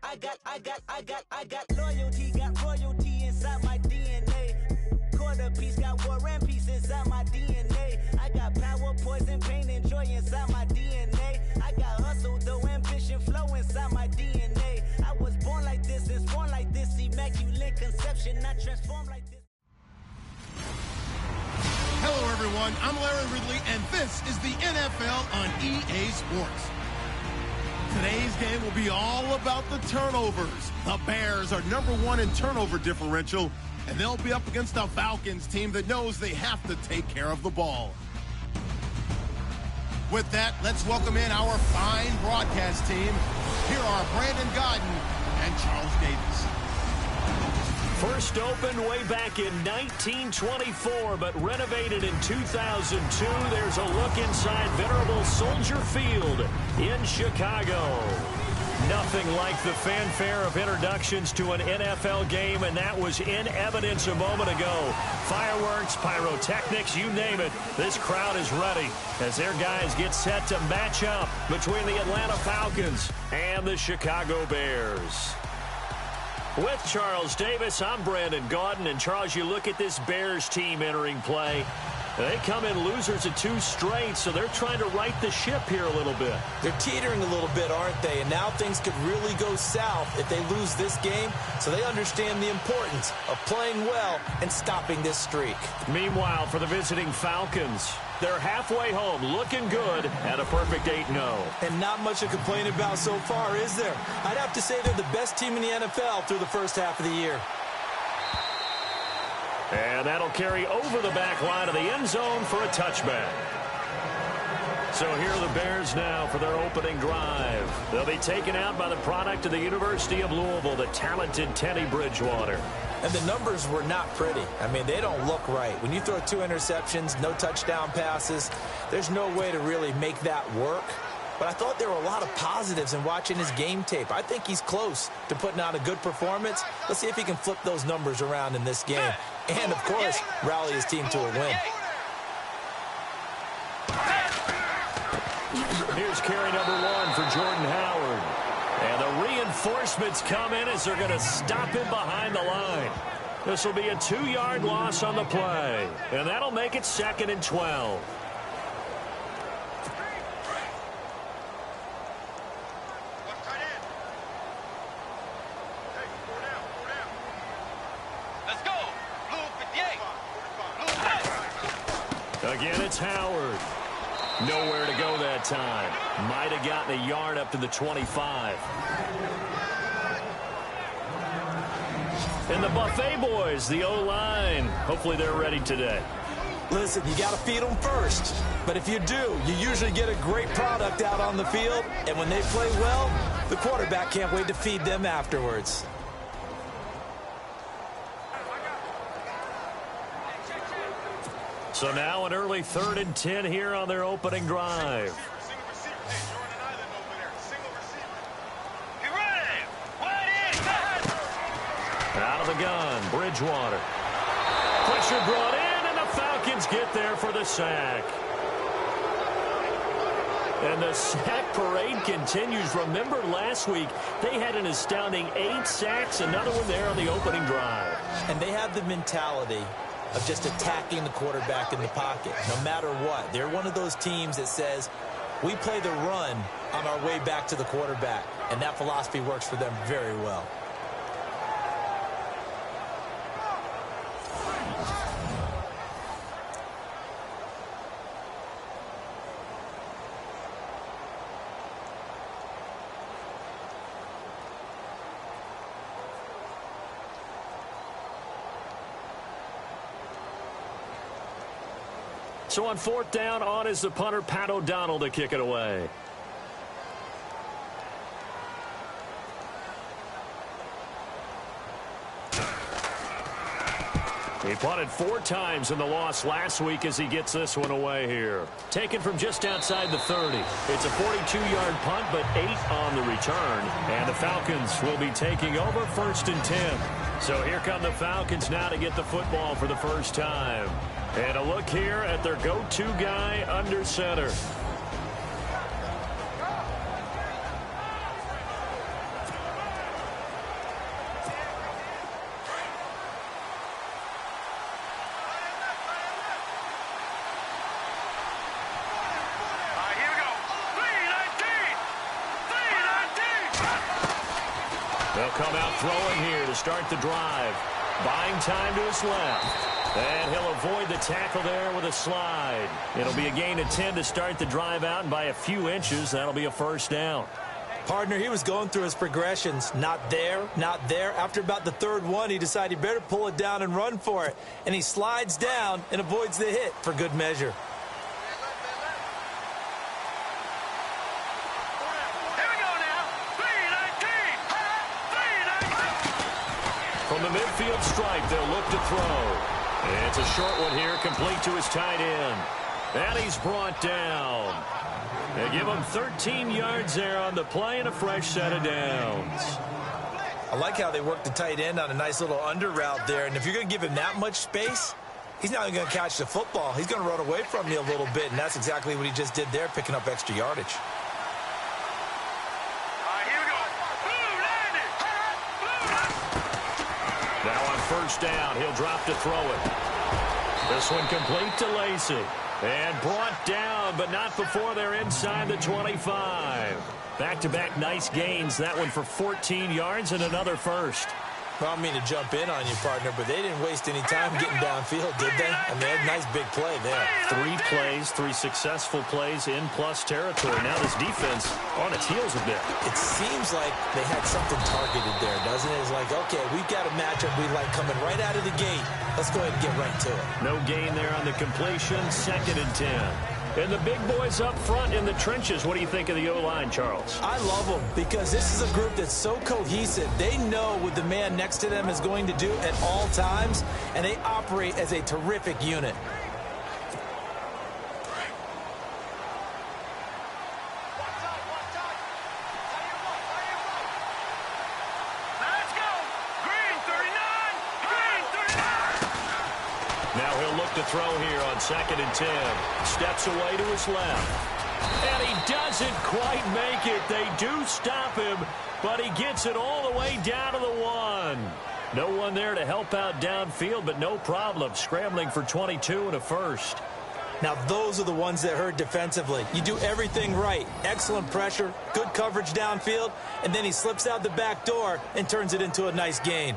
I got loyalty, got royalty inside my DNA. Quarter piece, got war and peace inside my DNA. I got power, poison, pain, and joy inside my DNA. I got hustle, though, ambition, flow inside my DNA. I was born like this, and born like this, immaculate conception, not transformed like this. Hello, everyone. I'm Larry Ridley, and this is the NFL on EA Sports. Today's game will be all about the turnovers. The Bears are #1 in turnover differential, and they'll be up against a Falcons team that knows they have to take care of the ball. With that, let's welcome in our fine broadcast team. Here are Brandon Godden and Charles Davis. First opened way back in 1924, but renovated in 2002. There's a look inside venerable Soldier Field in Chicago. Nothing like the fanfare of introductions to an NFL game, and that was in evidence a moment ago. Fireworks, pyrotechnics, you name it. This crowd is ready as their guys get set to match up between the Atlanta Falcons and the Chicago Bears. With Charles Davis, I'm Brandon Gaudin. And, Charles, you look at this Bears team entering play. They come in losers of 2 straight, so they're trying to right the ship here a little bit. They're teetering a little bit, aren't they? And now things could really go south if they lose this game, so they understand the importance of playing well and stopping this streak. Meanwhile, for the visiting Falcons, they're halfway home, looking good at a perfect 8-0. And not much to complain about so far, is there? I'd have to say they're the best team in the NFL through the first half of the year. And that'll carry over the back line of the end zone for a touchback. So here are the Bears now for their opening drive. They'll be taken out by the product of the University of Louisville, the talented Teddy Bridgewater. And the numbers were not pretty. I mean, they don't look right. When you throw 2 interceptions, no touchdown passes, there's no way to really make that work. But I thought there were a lot of positives in watching his game tape. I think he's close to putting out a good performance. Let's see if he can flip those numbers around in this game. And, of course, rally his team to a win. Here's carry number 1 for Jordan Howard. And the reinforcements come in as they're going to stop him behind the line. This will be a 2-yard loss on the play. And that'll make it 2nd and 12. Again, it's Howard. Nowhere to go that time. Might have gotten a yard up to the 25. And the Buffet boys, the O-line. Hopefully they're ready today. Listen, you got to feed them first. But if you do, you usually get a great product out on the field. And when they play well, the quarterback can't wait to feed them afterwards. So now an early 3rd and 10 here on their opening drive. Out of the gun, Bridgewater. Pressure brought in, and the Falcons get there for the sack. And the sack parade continues. Remember last week, they had an astounding 8 sacks, another one there on the opening drive. And they have the mentality of just attacking the quarterback in the pocket, no matter what. They're one of those teams that says, we play the run on our way back to the quarterback, and that philosophy works for them very well. So on 4th down, on is the punter, Pat O'Donnell, to kick it away. He punted 4 times in the loss last week as he gets this one away here. Taken from just outside the 30. It's a 42-yard punt, but 8 on the return. And the Falcons will be taking over 1st and 10. So here come the Falcons now to get the football for the first time. And a look here at their go-to guy under center. They'll come out throwing here to start the drive. Buying time to his left. And he'll avoid the tackle there with a slide. It'll be a gain of 10 to start the drive out, and by a few inches, that'll be a first down. Partner, he was going through his progressions. Not there, not there. After about the third one, he decided he better pull it down and run for it. And he slides down and avoids the hit for good measure. From the midfield stripe, they'll look to throw. It's a short one here, complete to his tight end. And he's brought down. They give him 13 yards there on the play and a fresh set of downs. I like how they work the tight end on a nice little under route there. And if you're going to give him that much space, he's not even going to catch the football. He's going to run away from you a little bit, and that's exactly what he just did there, picking up extra yardage. Now on first down, he'll drop to throw it. This one complete to Lacey. And brought down, but not before they're inside the 25. Back-to-back nice gains. That one for 14 yards and another first. Well, I don't mean to jump in on you, partner, but they didn't waste any time getting downfield, did they? I mean, they had a nice big play there. 3 plays, 3 successful plays in plus territory. Now this defense on its heels a bit. It seems like they had something targeted there, doesn't it? It's like, okay, we've got a matchup we like coming right out of the gate. Let's go ahead and get right to it. No gain there on the completion. 2nd and 10. And the big boys up front in the trenches. What do you think of the O-line, Charles? I love them because this is a group that's so cohesive. They know what the man next to them is going to do at all times, and they operate as a terrific unit. To throw here on 2nd and 10. Steps away to his left. And he doesn't quite make it. They do stop him, but he gets it all the way down to the 1. No one there to help out downfield, but no problem. Scrambling for 22 and a first. Now, those are the ones that hurt defensively. You do everything right. Excellent pressure, good coverage downfield, and then he slips out the back door and turns it into a nice gain.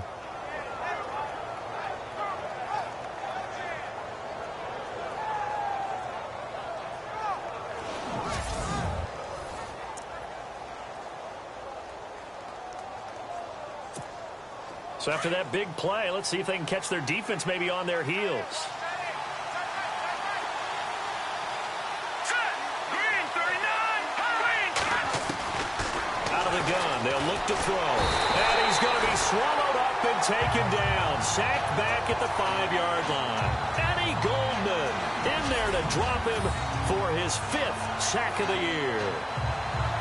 So after that big play, let's see if they can catch their defense maybe on their heels. Out of the gun, they'll look to throw. And he's going to be swallowed up and taken down. Sacked back at the 5-yard line. Eddie Goldman in there to drop him for his 5th sack of the year.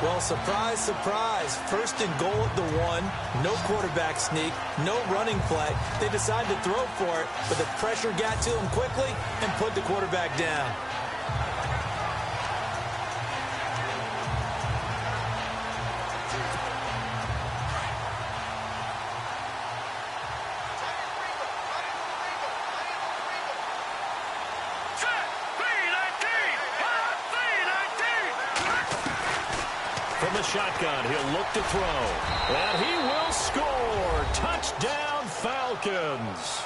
Well, surprise, surprise. 1st and goal at the 1. No quarterback sneak. No running play. They decided to throw for it, but the pressure got to him quickly and put the quarterback down. Shotgun, he'll look to throw, and he will score. Touchdown, Falcons.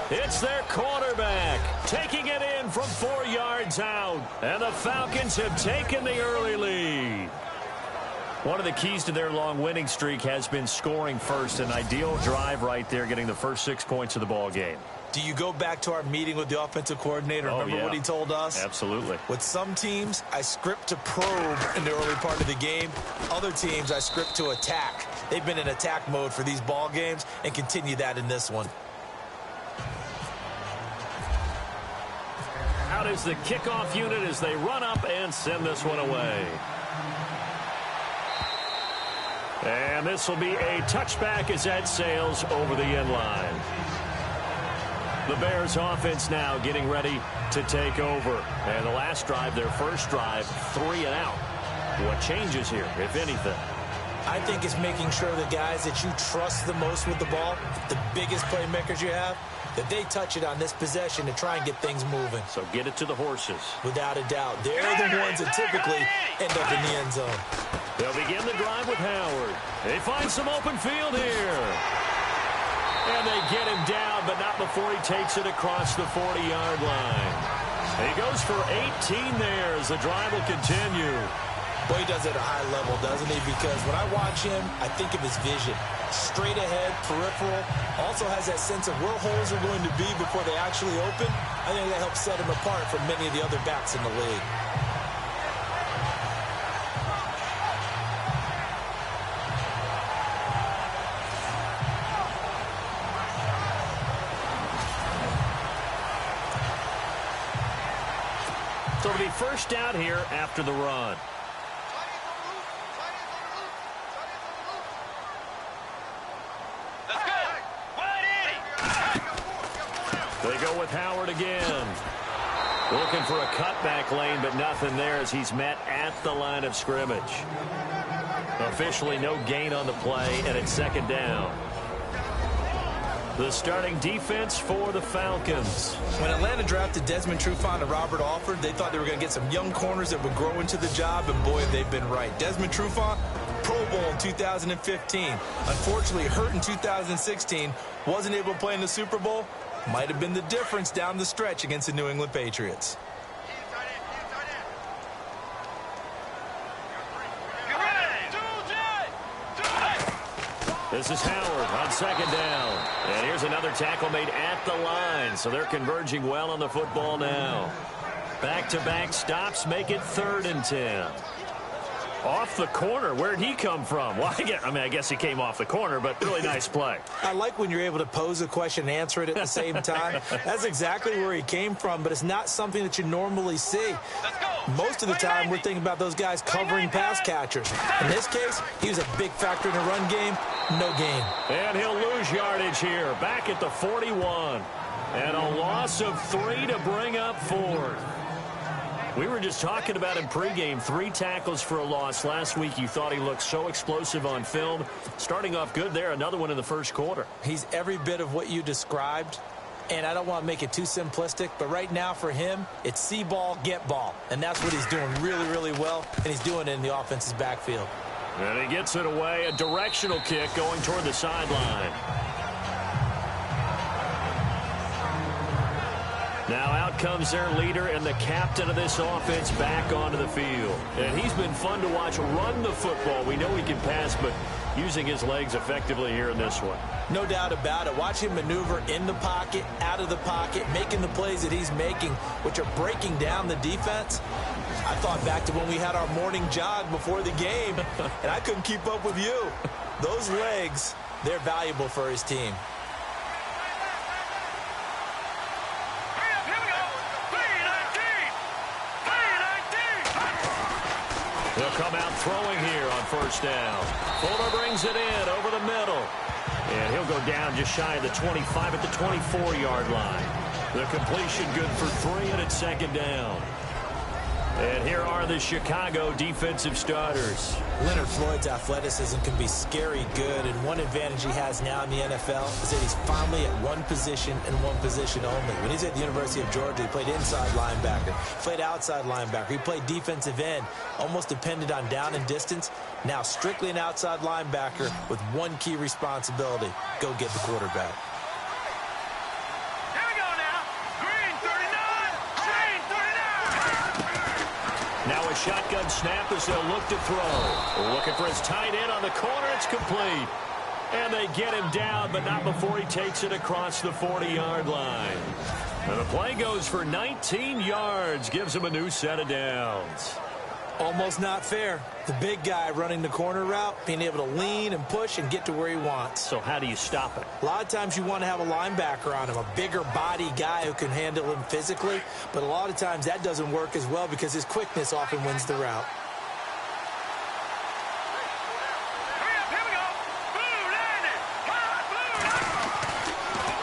It's their quarterback taking it in from 4 yards out, and the Falcons have taken the early lead. One of the keys to their long winning streak has been scoring first. An ideal drive right there, getting the first 6 points of the ball game. Do you go back to our meeting with the offensive coordinator? Remember what he told us? Absolutely. With some teams, I script to probe in the early part of the game. Other teams, I script to attack. They've been in attack mode for these ball games and continue that in this one. Out is the kickoff unit as they run up and send this one away. And this will be a touchback as that sails over the end line. The Bears offense now getting ready to take over. And the last drive, their first drive, 3 and out. What changes here, if anything? I think it's making sure the guys that you trust the most with the ball, the biggest playmakers you have, that they touch it on this possession to try and get things moving. So get it to the horses. Without a doubt. They're the ones that typically end up in the end zone. They'll begin the drive with Howard. They find some open field here. And they get him down, but not before he takes it across the 40-yard line. He goes for 18 there as the drive will continue. Boy, he does it at a high level, doesn't he? Because when I watch him, I think of his vision. Straight ahead, peripheral. Also has that sense of where holes are going to be before they actually open. I think that helps set him apart from many of the other backs in the league. So it'll be first down here after the run. They go with Howard again. Looking for a cutback lane, but nothing there as he's met at the line of scrimmage. Officially no gain on the play, and it's second down. The starting defense for the Falcons. When Atlanta drafted Desmond Trufant and Robert Alford, they thought they were going to get some young corners that would grow into the job, and boy, they've been right. Desmond Trufant, Pro Bowl in 2015. Unfortunately, hurt in 2016. Wasn't able to play in the Super Bowl. Might have been the difference down the stretch against the New England Patriots. This is Howard on second down. And here's another tackle made at the line. So they're converging well on the football now. Back-to-back stops make it 3rd and 10. Off the corner. Where'd he come from? Well, I guess he came off the corner, but really nice play. I like when you're able to pose a question and answer it at the same time. That's exactly where he came from, but it's not something that you normally see. Most of the time, we're thinking about those guys covering pass catchers. In this case, he was a big factor in the run game. No gain. And he'll lose yardage here. Back at the 41. And a loss of 3 to bring up 4th. We were just talking about in pregame, 3 tackles for a loss. Last week, you thought he looked so explosive on film. Starting off good there, another one in the first quarter. He's every bit of what you described, and I don't want to make it too simplistic, but right now for him, it's see ball, get ball. And that's what he's doing really, really well, and he's doing it in the offense's backfield. And he gets it away, a directional kick going toward the sideline. Now out comes their leader and the captain of this offense back onto the field. And he's been fun to watch run the football. We know he can pass, but using his legs effectively here in this one. No doubt about it. Watch him maneuver in the pocket, out of the pocket, making the plays that he's making, which are breaking down the defense. I thought back to when we had our morning jog before the game, and I couldn't keep up with you. Those legs, they're valuable for his team. He'll come out throwing here on first down. Fuller brings it in over the middle. And he'll go down just shy of the 25 at the 24-yard line. The completion good for 3, and it's second down. And here are the Chicago defensive starters. Leonard Floyd's athleticism can be scary good, and one advantage he has now in the NFL is that he's finally at one position and one position only. When he's at the University of Georgia, he played inside linebacker, played outside linebacker, he played defensive end, almost depended on down and distance. Now strictly an outside linebacker with one key responsibility: go get the quarterback. Now a shotgun snap as they'll look to throw. Looking for his tight end on the corner. It's complete. And they get him down, but not before he takes it across the 40-yard line. And the play goes for 19 yards. Gives him a new set of downs. Almost not fair. The big guy running the corner route, being able to lean and push and get to where he wants. So how do you stop it? A lot of times you want to have a linebacker on him, a bigger body guy who can handle him physically. But a lot of times that doesn't work as well because his quickness often wins the route.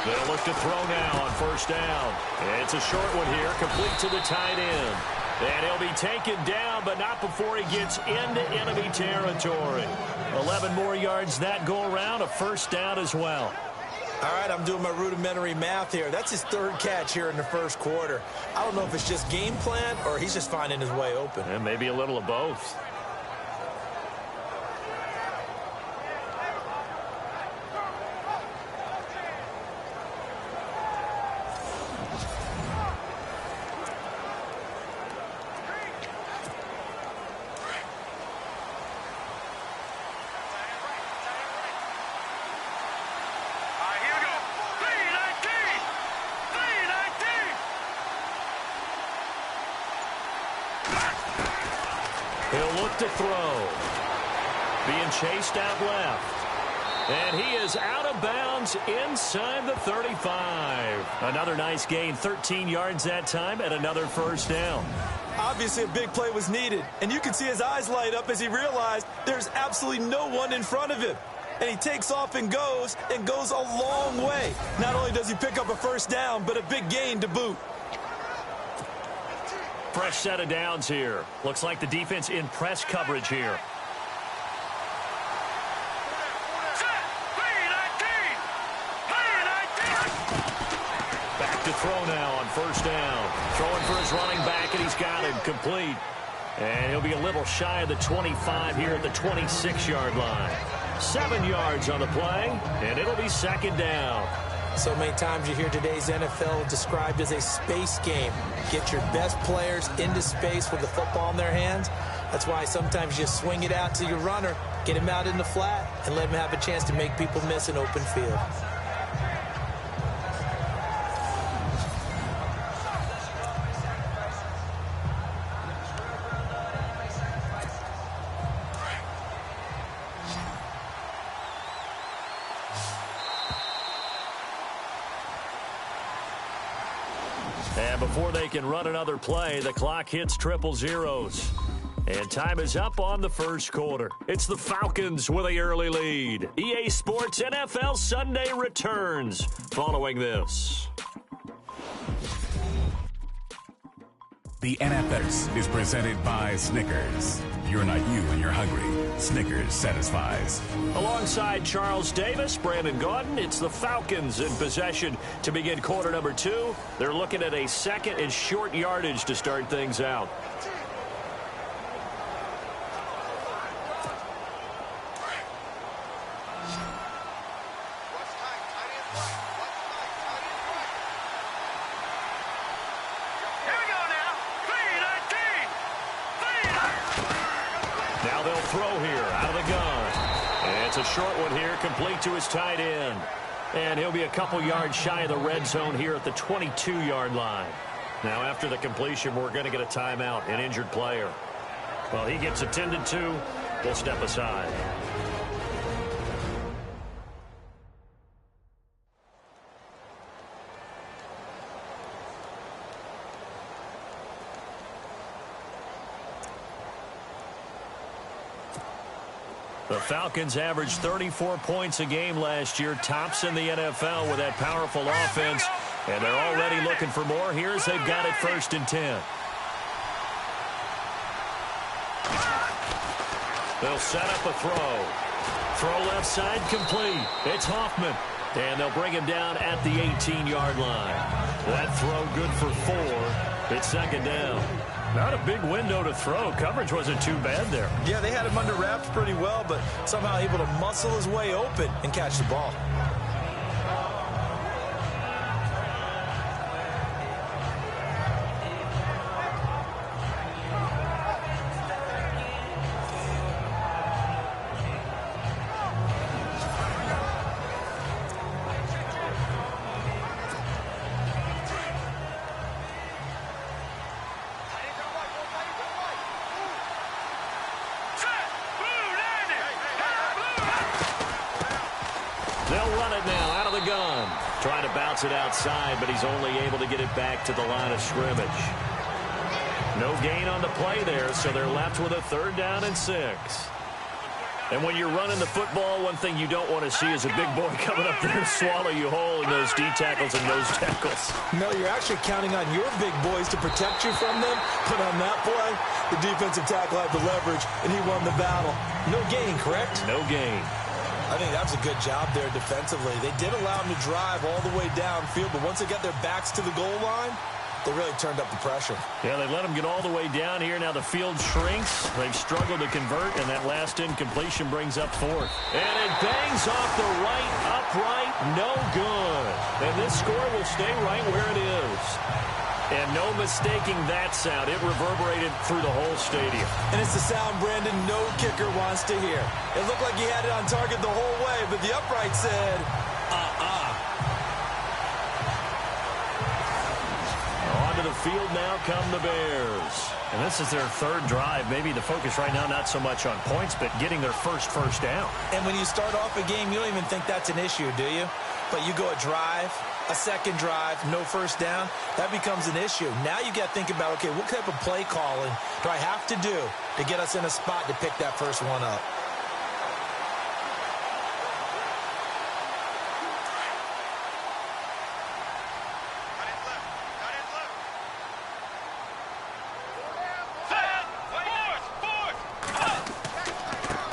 They'll look to throw now on first down. It's a short one here, complete to the tight end. And he'll be taken down, but not before he gets into enemy territory. 11 more yards that go around, a first down as well. All right, I'm doing my rudimentary math here. That's his third catch here in the first quarter. I don't know if it's just game plan or he's just finding his way open. And maybe a little of both. He'll look to throw. Being chased out left. And he is out of bounds inside the 35. Another nice gain, 13 yards that time, and another first down. Obviously, a big play was needed, and you can see his eyes light up as he realized there's absolutely no one in front of him. And he takes off and goes a long way. Not only does he pick up a first down, but a big gain to boot. Fresh set of downs here. Looks like the defense in press coverage here. Back to throw now on first down. Throwing for his running back, and he's got him complete. And he'll be a little shy of the 25 here at the 26-yard line. 7 yards on the play, and it'll be second down. So many times you hear today's NFL described as a space game. Get your best players into space with the football in their hands. That's why sometimes you swing it out to your runner, get him out in the flat, and let him have a chance to make people miss an open field. And before they can run another play, the clock hits triple zeros. And time is up on the first quarter. It's the Falcons with an early lead. EA Sports NFL Sunday returns following this. The NFL is presented by Snickers. You're not you when you're hungry. Snickers satisfies. Alongside Charles Davis, Brandon Gaudin, it's the Falcons in possession to begin quarter number 2. They're looking at a second and short yardage to start things out. Now they'll throw here out of the gun. And it's a short one here, complete to his tight end. And he'll be a couple yards shy of the red zone here at the 22-yard line. Now after the completion, we're going to get a timeout, an injured player. Well, he gets attended to. We'll step aside. The Falcons averaged 34 points a game last year, tops in the NFL with that powerful offense, and they're already looking for more here as they've got it 1st and 10. They'll set up a throw. Throw left side complete. It's Hoffman, and they'll bring him down at the 18-yard line. That throw good for 4. It's second down. Not a big window to throw. Coverage wasn't too bad there. Yeah, they had him under wraps pretty well, but somehow able to muscle his way open and catch the ball. They'll run it now out of the gun. Trying to bounce it outside, but he's only able to get it back to the line of scrimmage. No gain on the play there, so they're left with a 3rd down and 6. And when you're running the football, one thing you don't want to see is a big boy coming up there and swallow you whole in those D tackles and nose tackles. No, you're actually counting on your big boys to protect you from them. But on that play, the defensive tackle had the leverage, and he won the battle. No gain, correct? No gain. I think that was a good job there defensively. They did allow him to drive all the way downfield, but once they got their backs to the goal line, they really turned up the pressure. Yeah, they let them get all the way down here. Now the field shrinks. They've struggled to convert, and that last incompletion brings up fourth. And it bangs off the right upright. No good. And this score will stay right where it is. And no mistaking that sound. It reverberated through the whole stadium. And it's the sound Brandon no kicker wants to hear. It looked like he had it on target the whole way, but the upright said, Onto the field now come the Bears. And this is their third drive. Maybe the focus right now not so much on points, but getting their first down. And when you start off a game, you don't even think that's an issue, do you? But you go a drive, a second drive, no first down, that becomes an issue. Now you got to think about, okay, what type of play calling do I have to do to get us in a spot to pick that first one up?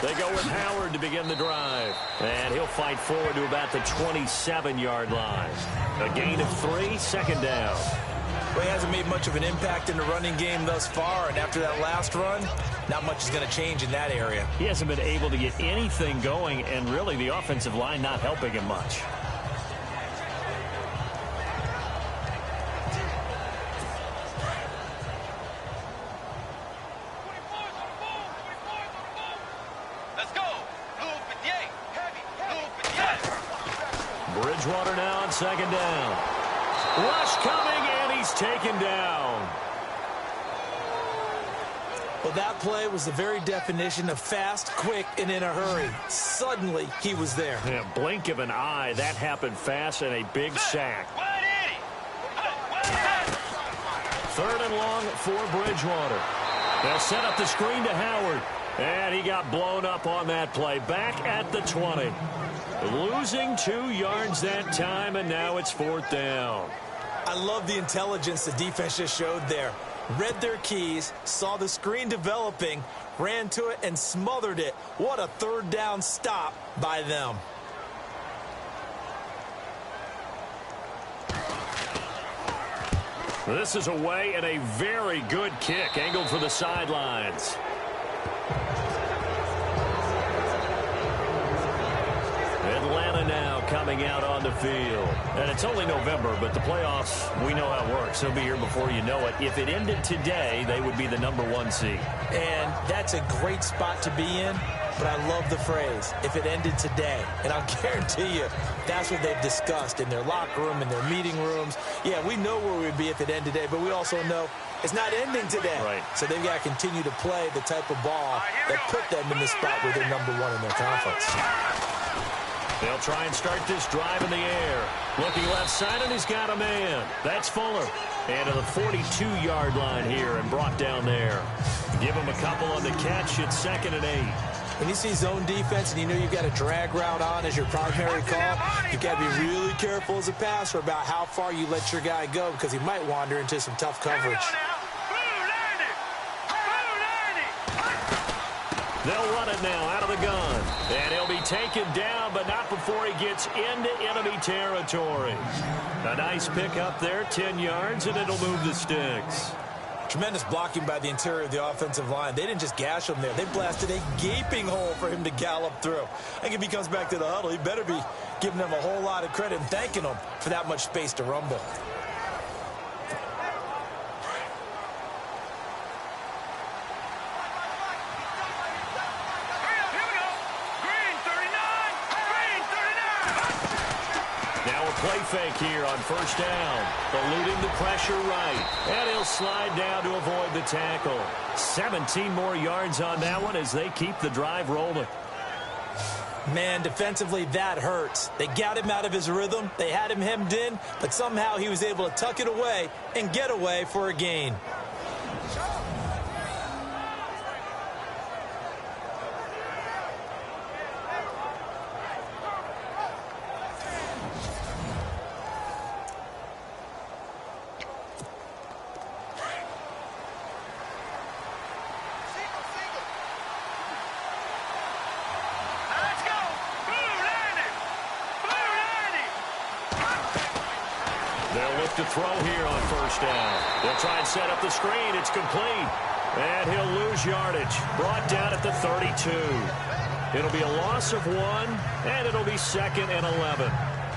They go with Howard to begin the drive. And he'll fight forward to about the 27-yard line. A gain of 3, second down. Well, he hasn't made much of an impact in the running game thus far, and after that last run, not much is going to change in that area. He hasn't been able to get anything going, and really the offensive line not helping him much. Bridgewater now on second down. Rush coming, and he's taken down. Well, that play was the very definition of fast, quick, and in a hurry. Suddenly, he was there. Yeah, blink of an eye, that happened fast, and a big sack. Third and long for Bridgewater. They'll set up the screen to Howard. And he got blown up on that play. Back at the 20. Losing 2 yards that time, and now it's fourth down. I love the intelligence the defense just showed there. Read their keys, saw the screen developing, ran to it, and smothered it. What a third down stop by them. This is away, and a very good kick angled for the sidelines. Atlanta now coming out on the field. And it's only November, but the playoffs, we know how it works. They'll be here before you know it. If it ended today, they would be the #1 seed. And that's a great spot to be in, but I love the phrase, if it ended today. And I'll guarantee you, that's what they've discussed in their locker room, in their meeting rooms. Yeah, we know where we'd be if it ended today, but we also know it's not ending today. Right. So they've got to continue to play the type of ball that put them in the spot where they're #1 in their conference. They'll try and start this drive in the air. Looking left side, and he's got a man. That's Fuller. And to the 42-yard line here and brought down there. Give him a couple on the catch. It's 2nd and 8. When you see zone defense and you know you've got a drag route on as your primary call, you've got to be really careful as a passer about how far you let your guy go because he might wander into some tough coverage. They'll run it now out of the gun. And he'll be taken down, but not before he gets into enemy territory. A nice pickup there, 10 yards, and it'll move the sticks. Tremendous blocking by the interior of the offensive line. They didn't just gash him there. They blasted a gaping hole for him to gallop through. I think if he comes back to the huddle, he better be giving them a whole lot of credit and thanking them for that much space to rumble. Play fake here on first down. Eluding the pressure right. And he'll slide down to avoid the tackle. 17 more yards on that one as they keep the drive rolling. Man, defensively, that hurts. They got him out of his rhythm. They had him hemmed in, but somehow he was able to tuck it away and get away for a gain. back to throw here on first down. They'll try and set up the screen. It's complete. And he'll lose yardage. Brought down at the 32. It'll be a loss of 1, and it'll be 2nd and 11.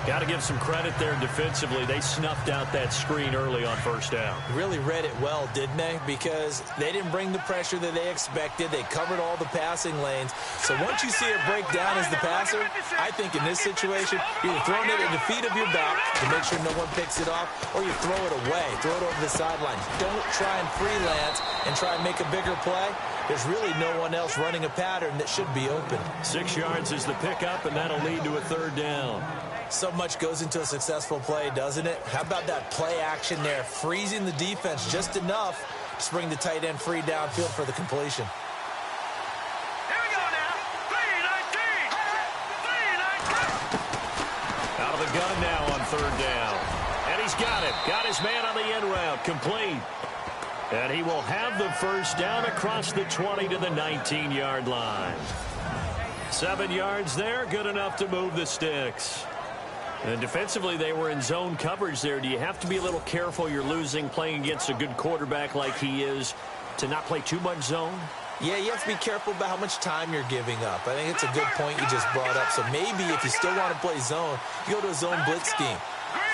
Got to give some credit there defensively. They snuffed out that screen early on first down. Really read it well, didn't they? Because they didn't bring the pressure that they expected. They covered all the passing lanes. So once you see it break down as the passer, I think in this situation, you're either throwing it at the feet of your back to make sure no one picks it off, or you throw it away, throw it over the sideline. Don't try and freelance and try and make a bigger play. There's really no one else running a pattern that should be open. 6 yards is the pickup, and that'll lead to a 3rd down. So much goes into a successful play, doesn't it? How about that play action there, freezing the defense just enough to bring the tight end free downfield for the completion. Here we go now. 3-19. Out of the gun now on 3rd down. And he's got it. Got his man on the end route. Complete. And he will have the first down across the 20 to the 19-yard line. 7 yards there, good enough to move the sticks. And defensively, they were in zone coverage there. Do you have to be a little careful? You're losing, playing against a good quarterback like he is, to not play too much zone? Yeah, you have to be careful about how much time you're giving up. I think it's a good point you just brought up. So maybe if you still want to play zone, you go to a zone blitz scheme.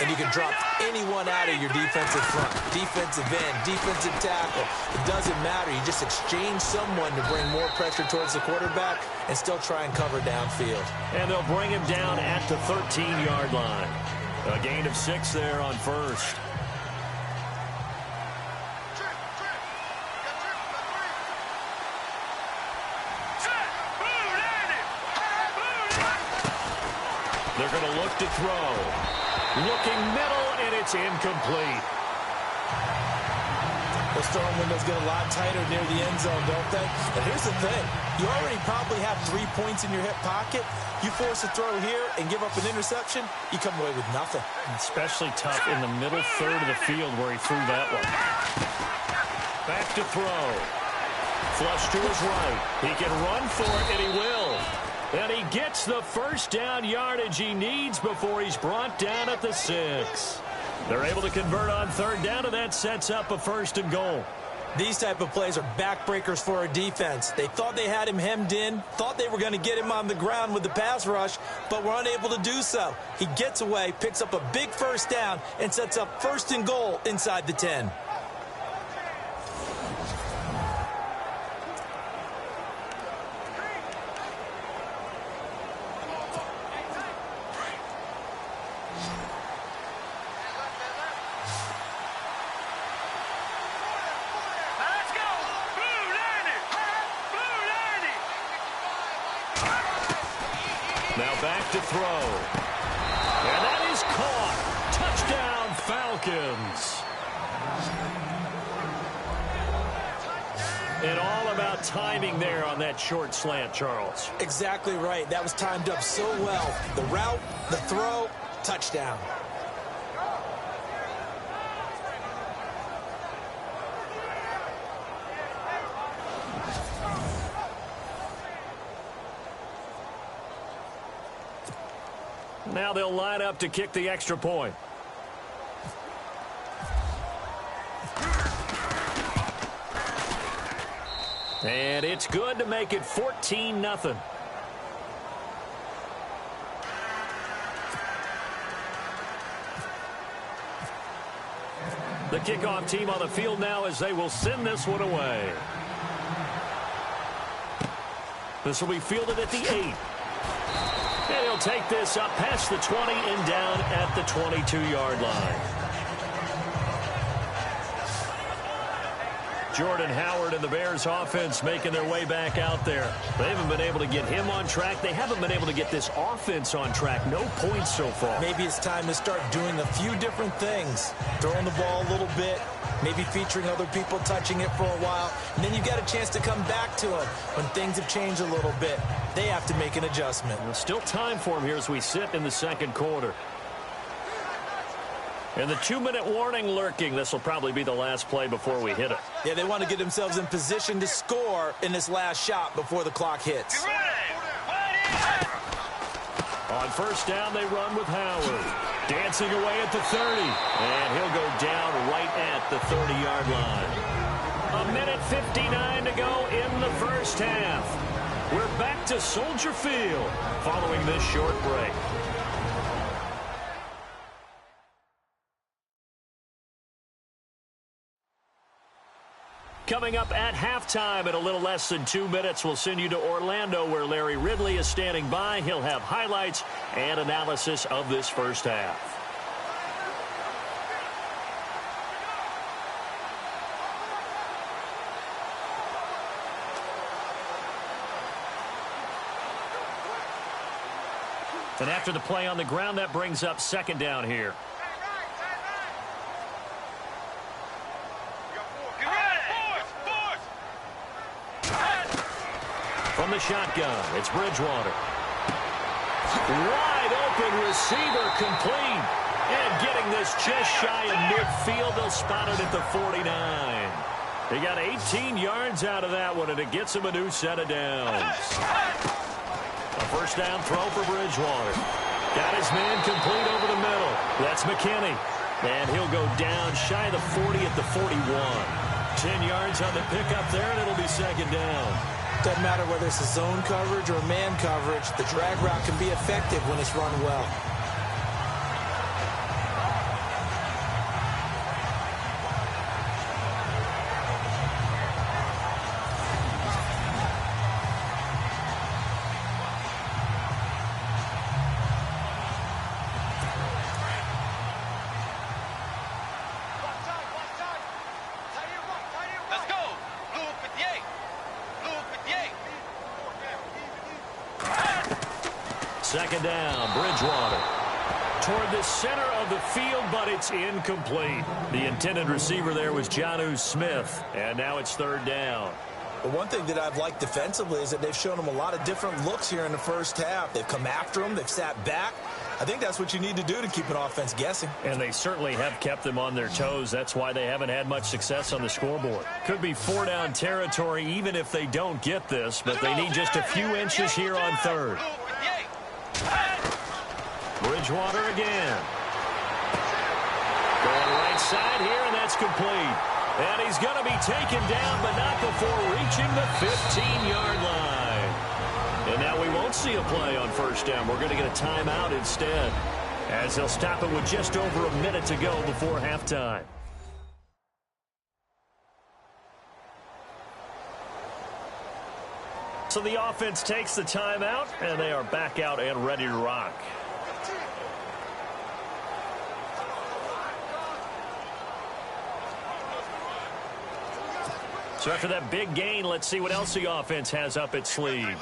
And you can drop anyone out of your defensive front, defensive end, defensive tackle. It doesn't matter. You just exchange someone to bring more pressure towards the quarterback and still try and cover downfield. And they'll bring him down at the 13-yard line. A gain of 6 there on first. They're going to look to throw. Looking middle, and it's incomplete. Those throwing windows get a lot tighter near the end zone, don't they? And here's the thing. You already probably have 3 points in your hip pocket. You force a throw here and give up an interception, you come away with nothing. Especially tough in the middle third of the field where he threw that one. Back to throw. Flush to his right. He can run for it, and he will. And he gets the first down yardage he needs before he's brought down at the 6. They're able to convert on 3rd down, and that sets up a 1st and goal. These type of plays are backbreakers for our defense. They thought they had him hemmed in, thought they were going to get him on the ground with the pass rush, but were unable to do so. He gets away, picks up a big 1st down, and sets up 1st and goal inside the 10. Now back to throw. And that is caught. Touchdown, Falcons. And all about timing there on that short slant, Charles. Exactly right. That was timed up so well. The route, the throw, touchdown. Now they'll line up to kick the extra point. And it's good to make it 14-0. The kickoff team on the field now as they will send this one away. This will be fielded at the 8. And he'll take this up past the 20 and down at the 22-yard line. Jordan Howard and the Bears offense making their way back out there. They haven't been able to get him on track. They haven't been able to get this offense on track. No points so far. Maybe it's time to start doing a few different things. Throwing the ball a little bit, maybe featuring other people touching it for a while, and then you've got a chance to come back to it when things have changed a little bit. They have to make an adjustment. There's still time for him here as we sit in the second quarter. And the 2-minute warning lurking. This will probably be the last play before we hit it. Yeah, they want to get themselves in position to score in this last shot before the clock hits. On first down, they run with Howard. Dancing away at the 30. And he'll go down right at the 30-yard line. 1:59 to go in the first half. We're back to Soldier Field following this short break. Coming up at halftime in a little less than 2 minutes, we'll send you to Orlando where Larry Ridley is standing by. He'll have highlights and analysis of this first half. And after the play on the ground, that brings up second down here. From the shotgun, it's Bridgewater. Wide open receiver, complete. And getting this just shy of midfield, they'll spot it at the 49. They got 18 yards out of that one, and it gets them a new set of downs. A first down throw for Bridgewater. Got his man complete over the middle. That's McKinney. And he'll go down shy of the 40 at the 41. 10 yards on the pickup there, and it'll be second down. Doesn't matter whether it's a zone coverage or man coverage. The drag route can be effective when it's run well. Second down, Bridgewater. Toward the center of the field, but it's incomplete. The intended receiver there was Jonnu Smith, and now it's third down. The one thing that I've liked defensively is that they've shown them a lot of different looks here in the first half. They've come after them. They've sat back. I think that's what you need to do to keep an offense guessing. And they certainly have kept them on their toes. That's why they haven't had much success on the scoreboard. Could be four-down territory even if they don't get this, but they need just a few inches here on third. Bridgewater again. Going right side here, and that's complete. And he's going to be taken down, but not before reaching the 15-yard line. And now we won't see a play on first down. We're going to get a timeout instead, as they'll stop it with just over a minute to go before halftime. So the offense takes the timeout, and they are back out and ready to rock. So after that big gain, let's see what else the offense has up its sleeve.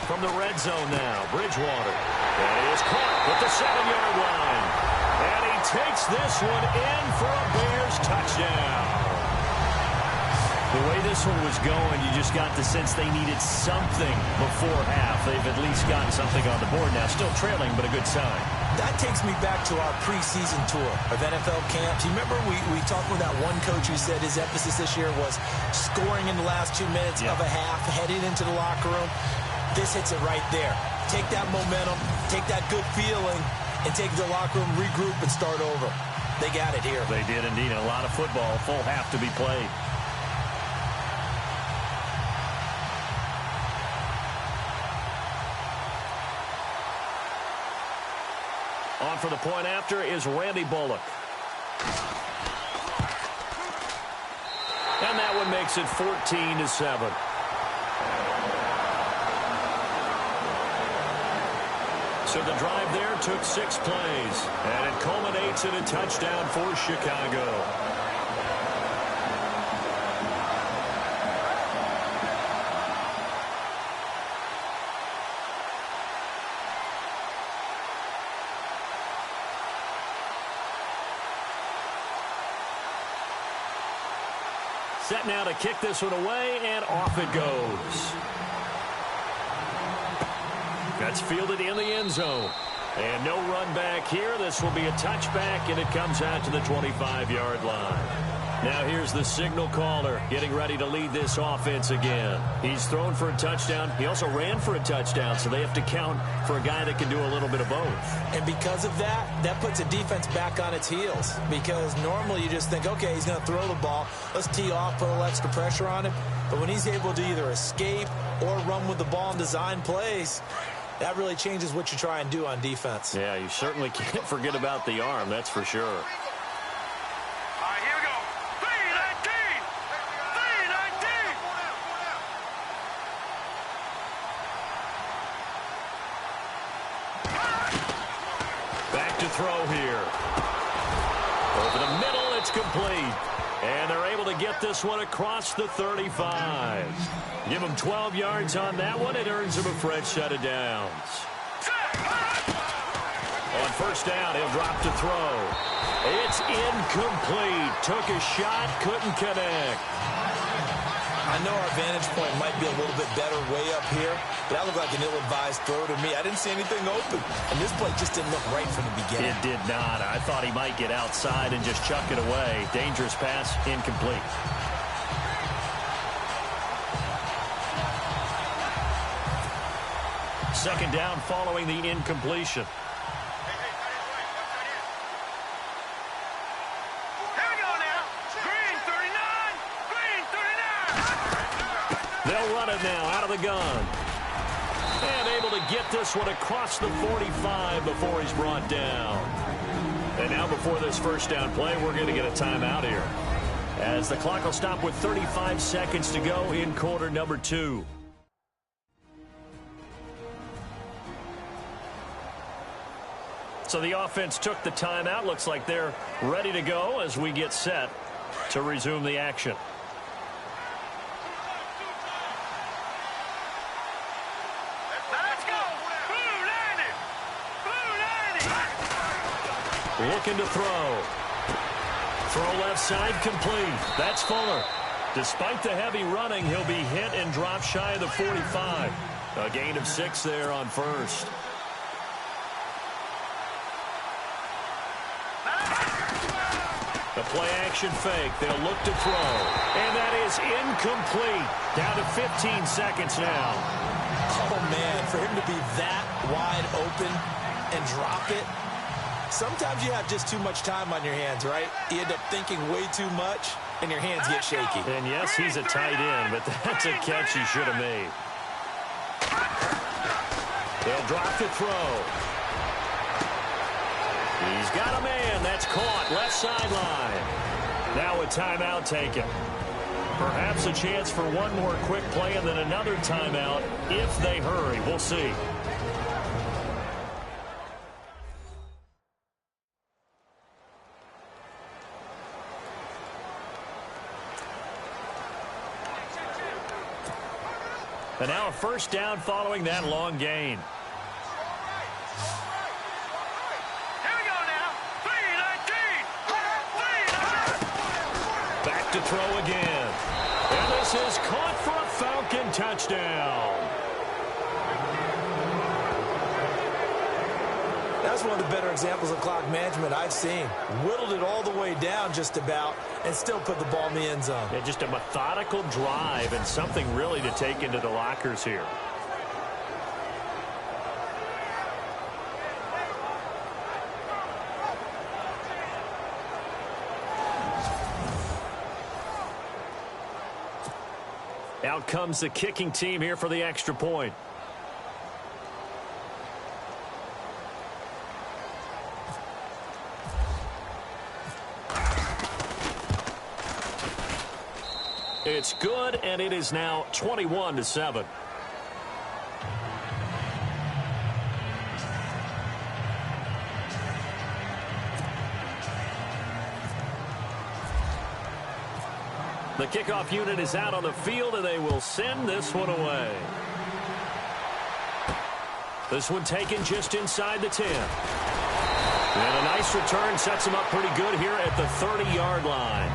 From the red zone now, Bridgewater. And he is caught at the 7-yard line. And he takes this one in for a Bears touchdown. The way this one was going, you just got the sense they needed something before half. They've at least gotten something on the board now. Still trailing, but a good sign. That takes me back to our preseason tour of NFL camps. You remember we talked with that one coach who said his emphasis this year was scoring in the last 2 minutes of a half, heading into the locker room. This hits it right there. Take that momentum, take that good feeling, and take it to the locker room, regroup, and start over. They got it here. They did indeed. A lot of football, full half to be played. On for the point after is Randy Bullock. And that one makes it 14-7. So the drive there took 6 plays, and it culminates in a touchdown for Chicago. Set now to kick this one away, and off it goes. That's fielded in the end zone. And no run back here. This will be a touchback, and it comes out to the 25-yard line. Now here's the signal caller getting ready to lead this offense again. He's thrown for a touchdown. He also ran for a touchdown, so they have to count for a guy that can do a little bit of both. And because of that, that puts a defense back on its heels. Because normally you just think, okay, he's going to throw the ball. Let's tee off, put a little extra pressure on him. But when he's able to either escape or run with the ball and design plays, that really changes what you try and do on defense. Yeah, you certainly can't forget about the arm, that's for sure. Throw here. Over the middle, it's complete. And they're able to get this one across the 35. Give them 12 yards on that one. It earns them a fresh set of downs. On first down, he'll drop to throw. It's incomplete. Took a shot, couldn't connect. I know our vantage point might be a little bit better way up here, but that looked like an ill-advised throw to me. I didn't see anything open, and this play just didn't look right from the beginning. It did not. I thought he might get outside and just chuck it away. Dangerous pass, incomplete. Second down following the incompletion. They'll run it now out of the gun. And able to get this one across the 45 before he's brought down. And now before this first down play, we're going to get a timeout here, as the clock will stop with 35 seconds to go in quarter number 2. So the offense took the timeout. Looks like they're ready to go as we get set to resume the action. Looking to throw. Throw left side complete. That's Fuller. Despite the heavy running, he'll be hit and drop shy of the 45. A gain of 6 there on first. The play action fake. They'll look to throw. And that is incomplete. Down to 15 seconds now. Oh, man, for him to be that wide open and drop it. Sometimes you have just too much time on your hands, right? You end up thinking way too much, and your hands get shaky. And yes, he's a tight end, but that's a catch he should have made. They'll drop the throw. He's got a man. That's caught. Left sideline. Now a timeout taken. Perhaps a chance for one more quick play and then another timeout if they hurry. We'll see. And now a first down following that long gain. Here we go now. 3-19. Back to throw again. And this is caught for a Falcon touchdown. That's one of the better examples of clock management I've seen. Whittled it all the way down just about and still put the ball in the end zone. Yeah, just a methodical drive and something really to take into the lockers here. Out comes the kicking team here for the extra point. It's good, and it is now 21-7. The kickoff unit is out on the field, and they will send this one away. This one taken just inside the 10. And a nice return sets them up pretty good here at the 30-yard line.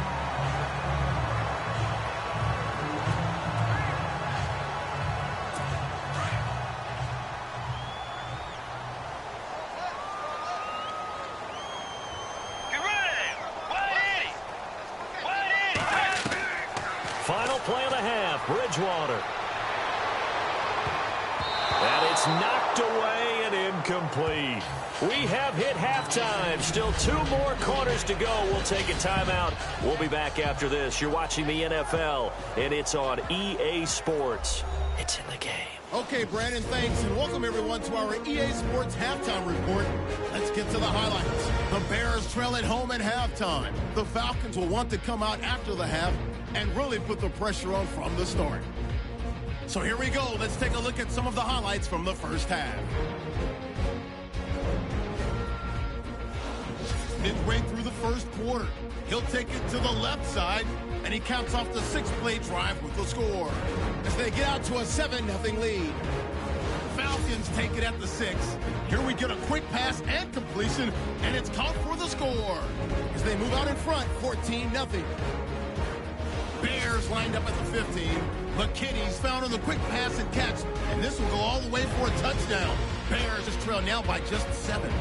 Get ready. 180. 180. play of the half, Bridgewater. And it's knocked away and incomplete. We have hit halftime. Still 2 more quarters to go. We'll take a timeout. We'll be back after this. You're watching the NFL, and it's on EA Sports. It's in the game. Okay, Brandon, thanks, and welcome everyone to our EA Sports Halftime Report. Let's get to the highlights. The Bears trail at home at halftime. The Falcons will want to come out after the half and really put the pressure on from the start. So here we go. Let's take a look at some of the highlights from the first half. Midway through the first quarter, he'll take it to the left side, and he caps off the 6-play drive with the score as they get out to a 7-0 lead. Falcons take it at the 6. Here we get a quick pass and completion, and it's caught for the score as they move out in front, 14-0. Bears lined up at the 15. McKinney's found on the quick pass and catch, and this will go all the way for a touchdown. Bears just trail now by just 7.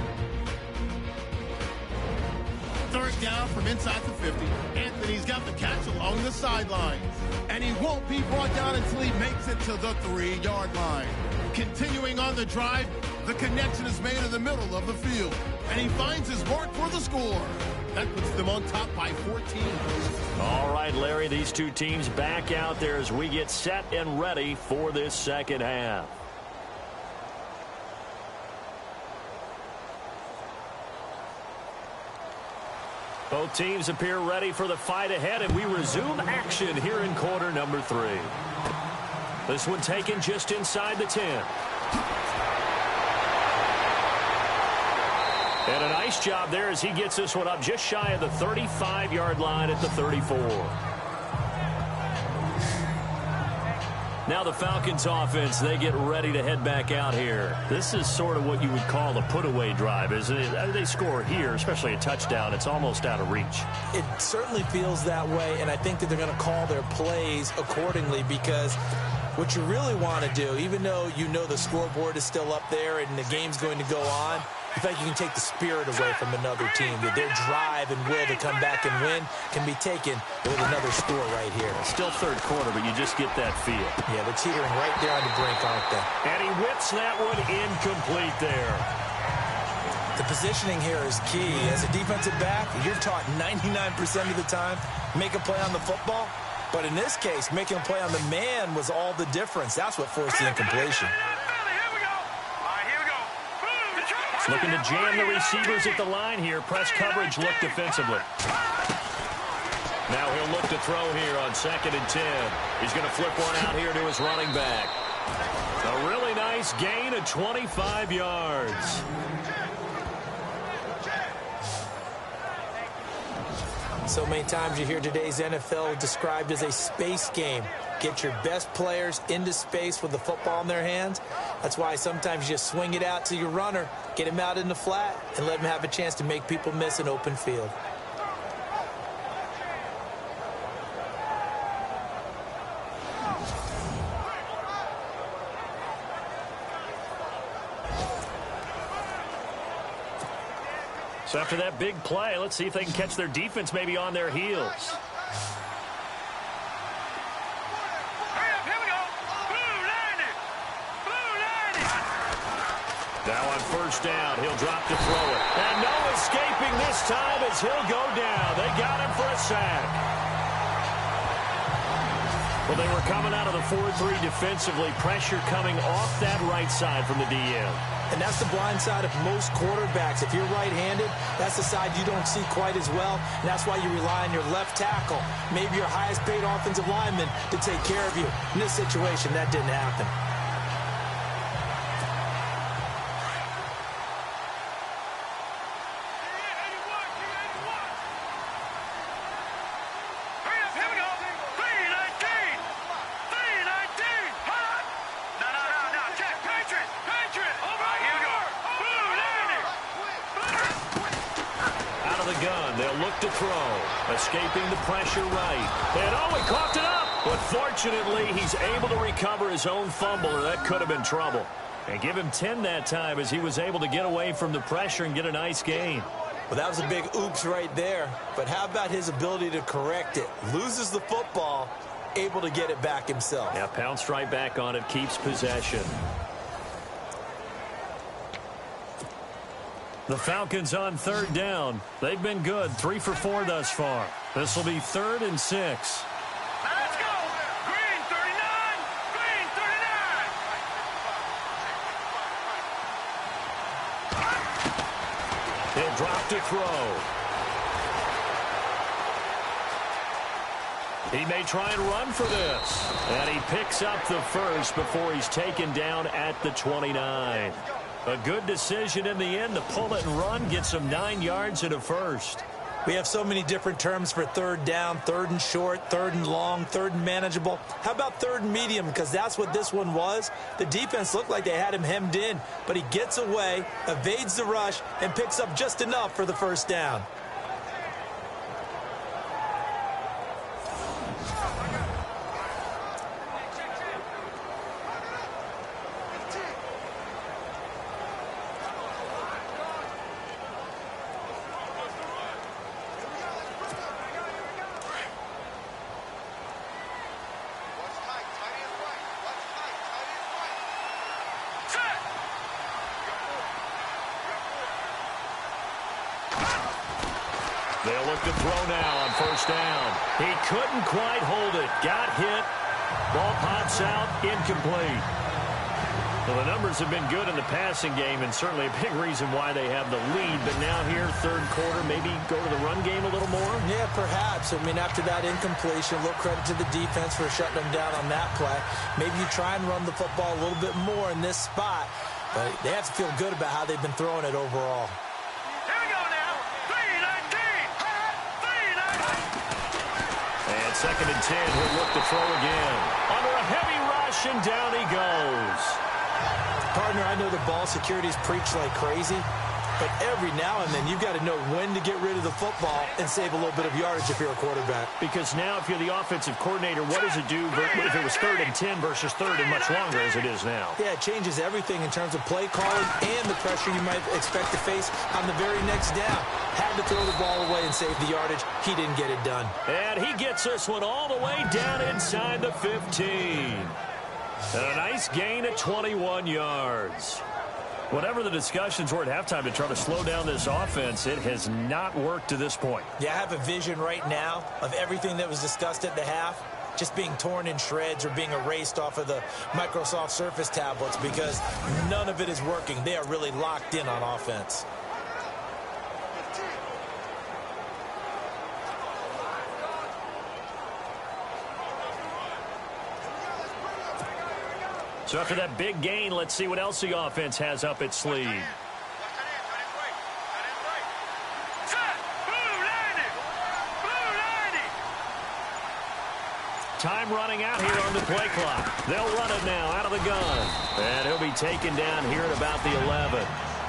Third down from inside the 50. Anthony's got the catch along the sidelines. And he won't be brought down until he makes it to the 3-yard line. Continuing on the drive, the connection is made in the middle of the field. And he finds his mark for the score. That puts them on top by 14. All right, Larry, these two teams back out there as we get set and ready for this second half. Both teams appear ready for the fight ahead, and we resume action here in quarter number 3. This one taken just inside the 10. And a nice job there as he gets this one up just shy of the 35-yard line at the 34. Now the Falcons offense, they get ready to head back out here. This is sort of what you would call a put-away drive, isn't it? They score here, especially a touchdown. It's almost out of reach. It certainly feels that way, and I think that they're going to call their plays accordingly because what you really want to do, even though you know the scoreboard is still up there and the game's going to go on, in fact, you can take the spirit away from another team. That their drive and will to come back and win can be taken with another score right here. Still third quarter, but you just get that feel. Yeah, they're teetering right there on the brink, aren't they? And he whips that one incomplete there. The positioning here is key. As a defensive back, you're taught 99% of the time, make a play on the football. But in this case, making a play on the man was all the difference. That's what forced the incompletion. Looking to jam the receivers at the line here. Press coverage look defensively. Now he'll look to throw here on 2nd and 10. He's going to flip one out here to his running back. A really nice gain of 25 yards. So many times you hear today's NFL described as a space game. Get your best players into space with the football in their hands. That's why sometimes you just swing it out to your runner, get him out in the flat, and let him have a chance to make people miss an open field. So after that big play, let's see if they can catch their defense maybe on their heels. Now on first down, he'll drop to throw it. And no escaping this time as he'll go down. They got him for a sack. Well, they were coming out of the 4-3 defensively. Pressure coming off that right side from the DM. And that's the blind side of most quarterbacks. If you're right-handed, that's the side you don't see quite as well. And that's why you rely on your left tackle, maybe your highest-paid offensive lineman, to take care of you. In this situation, that didn't happen. To throw, escaping the pressure right. And oh, he coughed it up. But fortunately, he's able to recover his own fumble, or that could have been trouble. And give him 10 that time as he was able to get away from the pressure and get a nice gain. Well, that was a big oops right there. But how about his ability to correct it? Loses the football, able to get it back himself. Yeah, pounced right back on it, keeps possession. The Falcons on third down. They've been good, 3 for 4 thus far. This will be 3rd and 6. Now let's go. Green 39. Green 39. He'll drop to throw. He may try and run for this. And he picks up the first before he's taken down at the 29. A good decision in the end to pull it and run, get some 9 yards and a first. We have so many different terms for third down, 3rd and short, 3rd and long, 3rd and manageable. How about 3rd and medium? Because that's what this one was. The defense looked like they had him hemmed in, but he gets away, evades the rush, and picks up just enough for the first down. They'll look to throw now on first down. He couldn't quite hold it. Got hit. Ball pops out. Incomplete. Well, the numbers have been good in the passing game, and certainly a big reason why they have the lead. But now here, third quarter, maybe go to the run game a little more? Yeah, perhaps. I mean, after that incompletion, a little credit to the defense for shutting them down on that play. Maybe you try and run the football a little bit more in this spot. But they have to feel good about how they've been throwing it overall. Here we go now. 3-19. 3-19. And 2nd and 10, he'll look to throw again. Under a heavy rush, and down he goes. Partner, I know the ball security's preach like crazy, but every now and then you've got to know when to get rid of the football and save a little bit of yardage if you're a quarterback. Because now if you're the offensive coordinator, what does it do if it was 3rd and 10 versus 3rd and much longer as it is now? Yeah, it changes everything in terms of play calling and the pressure you might expect to face on the very next down. Had to throw the ball away and save the yardage. He didn't get it done. And he gets this one all the way down inside the 15. And a nice gain of 21 yards. Whatever the discussions were at halftime to try to slow down this offense, it has not worked to this point. Yeah, I have a vision right now of everything that was discussed at the half just being torn in shreds or being erased off of the Microsoft Surface tablets because none of it is working. They are really locked in on offense. So after that big gain, let's see what else the offense has up its sleeve. Time running out here on the play clock. They'll run it now out of the gun. And he'll be taken down here at about the 11.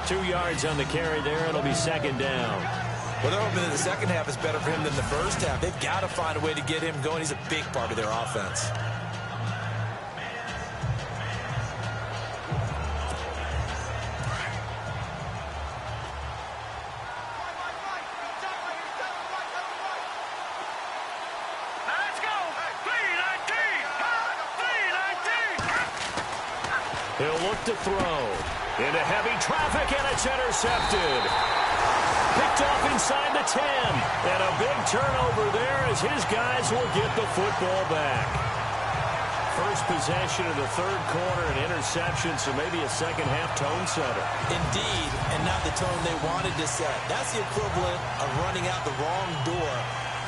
2 yards on the carry there. It'll be 2nd down. Well, they're hoping that the second half is better for him than the first half. They've got to find a way to get him going. He's a big part of their offense. He'll look to throw. Into heavy traffic, and it's intercepted. Picked off inside the 10. And a big turnover there as his guys will get the football back. First possession of the third quarter, an interception, so maybe a second-half tone setter. Indeed, and not the tone they wanted to set. That's the equivalent of running out the wrong door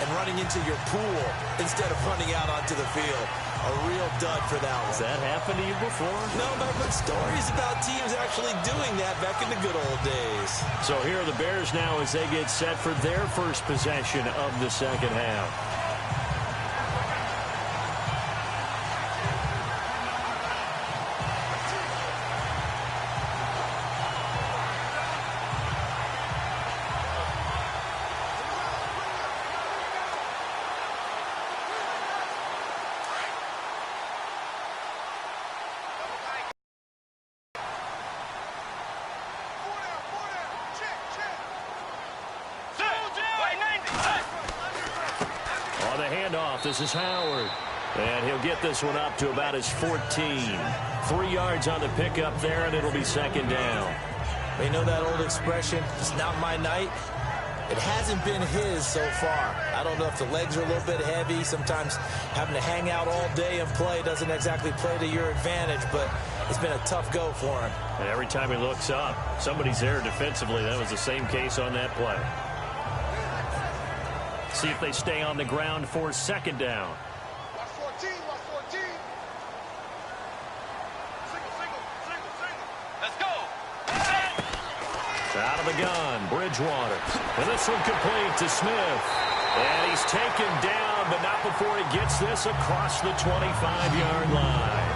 and running into your pool instead of running out onto the field. A real dud for that one. Has that happened to you before? No, but I've heard stories about teams actually doing that back in the good old days. So here are the Bears now as they get set for their first possession of the second half. On the handoff, this is Howard. And he'll get this one up to about his 14. 3 yards on the pickup there, and it'll be second down. You know that old expression, it's not my night? It hasn't been his so far. I don't know if the legs are a little bit heavy. Sometimes having to hang out all day and play doesn't exactly play to your advantage, but it's been a tough go for him. And every time he looks up, somebody's there defensively. That was the same case on that play. See if they stay on the ground for second down. Watch 14, watch 14. Single. Let's go. Out of the gun, Bridgewater. And this one complete to Smith. And he's taken down, but not before he gets this across the 25-yard line.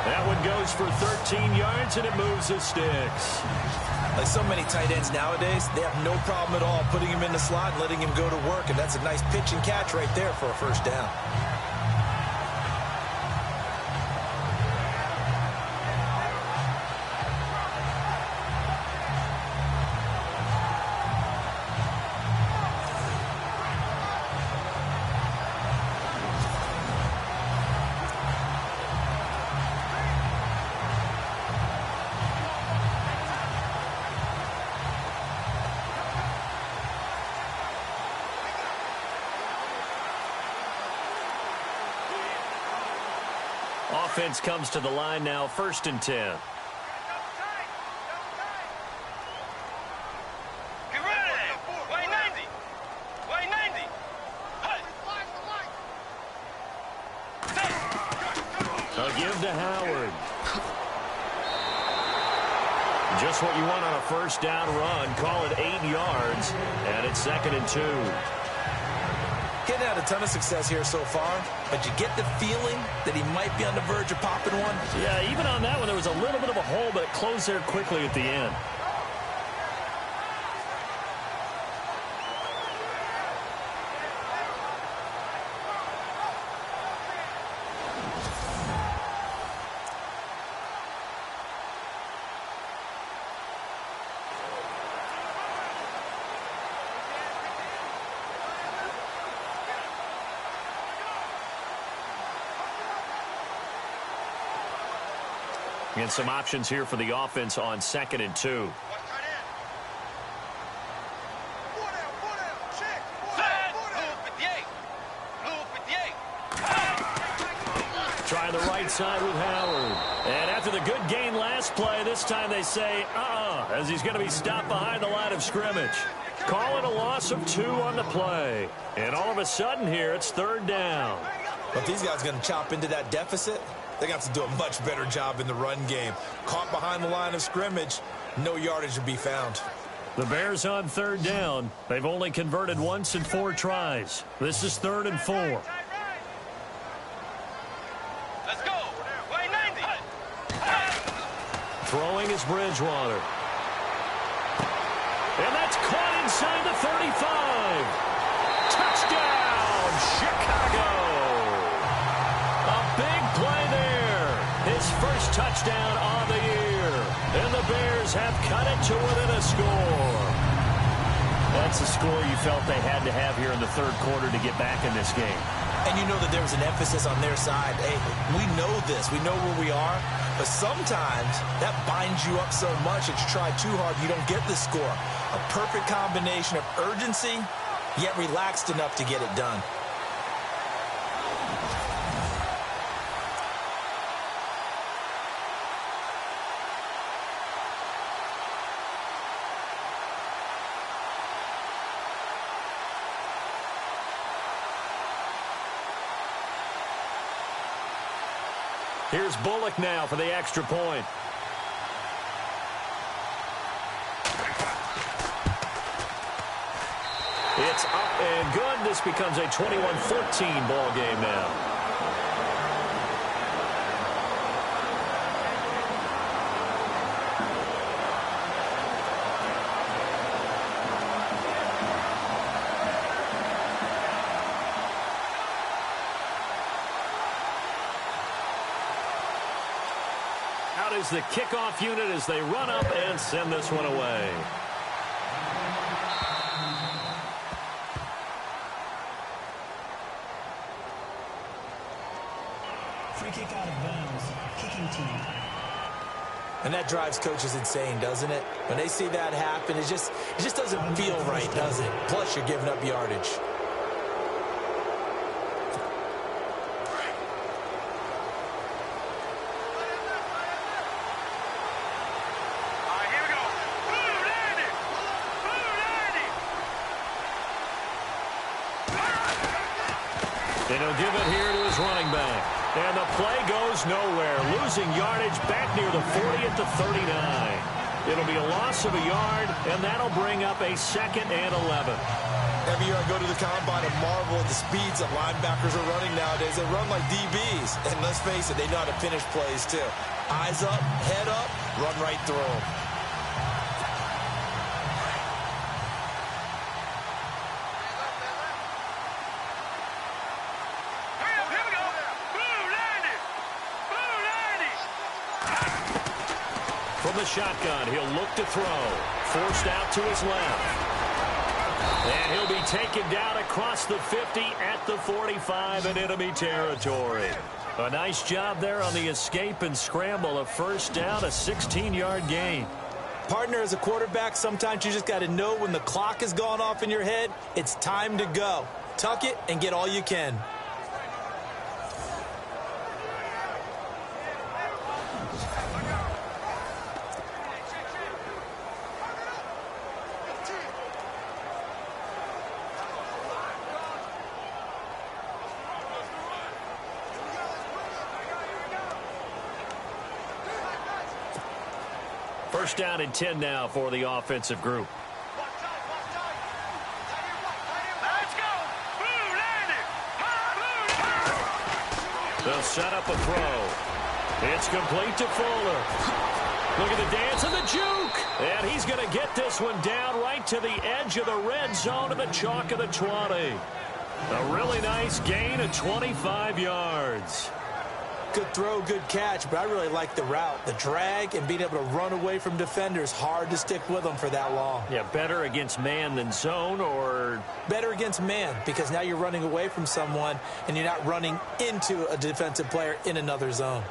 That one goes for 13 yards, and it moves the sticks. Like so many tight ends nowadays, they have no problem at all putting him in the slot and letting him go to work, and that's a nice pitch and catch right there for a first down. Offense comes to the line now, 1st and 10. Get ready. Way 90. Way 90. A give to Howard. Just what you want on a first down run. Call it 8 yards, and it's 2nd and 2. Getting had a ton of success here so far, but you get the feeling that he might be on the verge of popping one. Yeah, even on that one, there was a little bit of a hole, but it closed there quickly at the end. And some options here for the offense on 2nd and 2. Try the right side with Howard. And after the good gain last play, this time they say, as he's going to be stopped behind the line of scrimmage. Calling a loss of 2 on the play. And all of a sudden here, it's 3rd down. But these guys are going to chop into that deficit. They're going to have to do a much better job in the run game. Caught behind the line of scrimmage, no yardage to be found. The Bears on 3rd down. They've only converted once in 4 tries. This is 3rd and 4. Let's go. Way 90. Throwing is Bridgewater. And that's caught inside the 35. Touchdown, Chicago. A big play there. His first touchdown on the year. And the Bears have cut it to within a score. That's a score you felt they had to have here in the 3rd quarter to get back in this game. And you know that there was an emphasis on their side. Hey, we know this. We know where we are. But sometimes that binds you up so much that you try too hard, you don't get the score. A perfect combination of urgency, yet relaxed enough to get it done. Here's Bullock now for the extra point. It's up and good. This becomes a 21-14 ball game now. Out is the kickoff unit as they run up and send this one away. Free kick out of bounds. Kicking team. And that drives coaches insane, doesn't it? When they see that happen, it just doesn't feel right, does it? Plus, you're giving up yardage. And he'll give it here to his running back. And the play goes nowhere. Losing yardage back near the 40 at the 39. It'll be a loss of a yard, and that'll bring up a 2nd and 11. Every year I go to the combine and marvel at the speeds that linebackers are running nowadays. They run like DBs. And let's face it, they know how to finish plays too. Eyes up, head up, run right through them. From the shotgun, he'll look to throw. Forced out to his left. And he'll be taken down across the 50 at the 45 in enemy territory. A nice job there on the escape and scramble. A first down, a 16-yard gain. Partner, as a quarterback, sometimes you just got to know when the clock has gone off in your head, it's time to go. Tuck it and get all you can. First down and 10 now for the offensive group. Let's go. They'll set up a throw. It's complete to Fuller. Look at the dance and the juke. And he's going to get this one down right to the edge of the red zone of the chalk of the 20. A really nice gain of 25 yards. Good throw, good catch, but I really like the route. The drag and being able to run away from defenders, hard to stick with them for that long. Yeah, better against man than zone, or? Better against man, because now you're running away from someone and you're not running into a defensive player in another zone.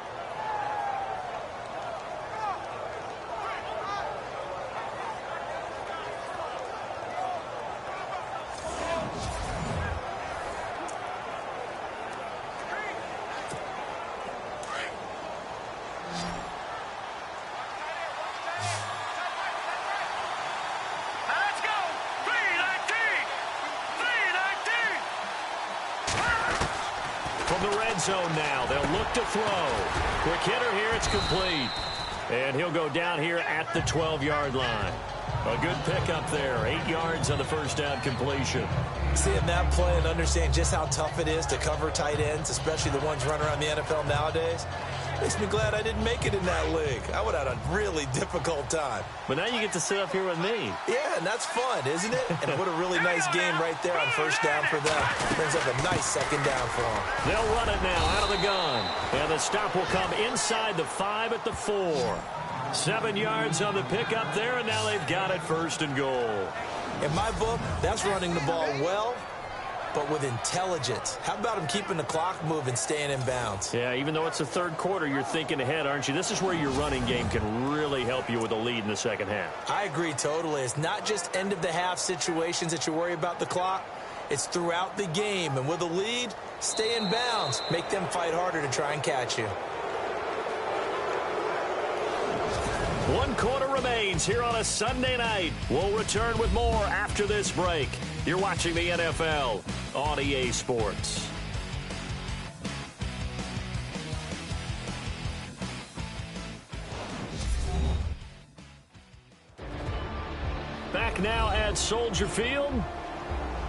Zone now. They'll look to throw. Quick hitter here. It's complete. And he'll go down here at the 12-yard line. A good pickup there. 8 yards on the first down completion. Seeing that play and understanding just how tough it is to cover tight ends, especially the ones running around the NFL nowadays, makes me glad I didn't make it in that league. I would have had a really difficult time. But now you get to sit up here with me. Yeah, and that's fun, isn't it? And what a really nice game right there on first down for them. Brings up a nice second down for them. They'll run it now out of the gun. And the stop will come inside the 5 at the 4. 7 yards on the pickup there, and now they've got it first and goal. In my book, that's running the ball well, but with intelligence. How about him keeping the clock moving, staying in bounds? Yeah, even though it's the third quarter, you're thinking ahead, aren't you? This is where your running game can really help you with a lead in the second half. I agree totally. It's not just end-of-the-half situations that you worry about the clock. It's throughout the game. And with a lead, stay in bounds. Make them fight harder to try and catch you. 1 quarter remains here on a Sunday night. We'll return with more after this break. You're watching the NFL on EA Sports. Back now at Soldier Field.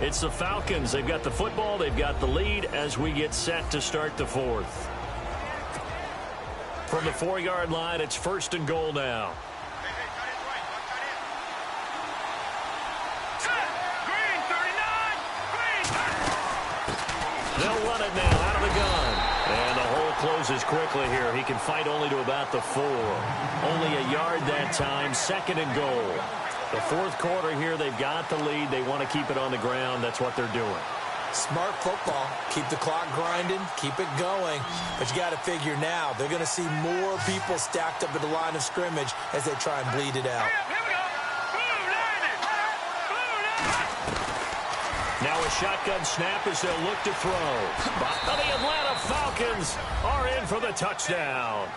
It's the Falcons. They've got the football. They've got the lead as we get set to start the fourth. From the 4-yard line, it's first and goal now. Green 39. Green. They'll run it now out of the gun. And the hole closes quickly here. He can fight only to about the 4. Only a yard that time. Second and goal. The fourth quarter here, they've got the lead. They want to keep it on the ground. That's what they're doing. Smart football. Keep the clock grinding. Keep it going. But you got to figure now, they're going to see more people stacked up at the line of scrimmage as they try and bleed it out. Now a shotgun snap as they'll look to throw. But the Atlanta Falcons are in for the touchdown.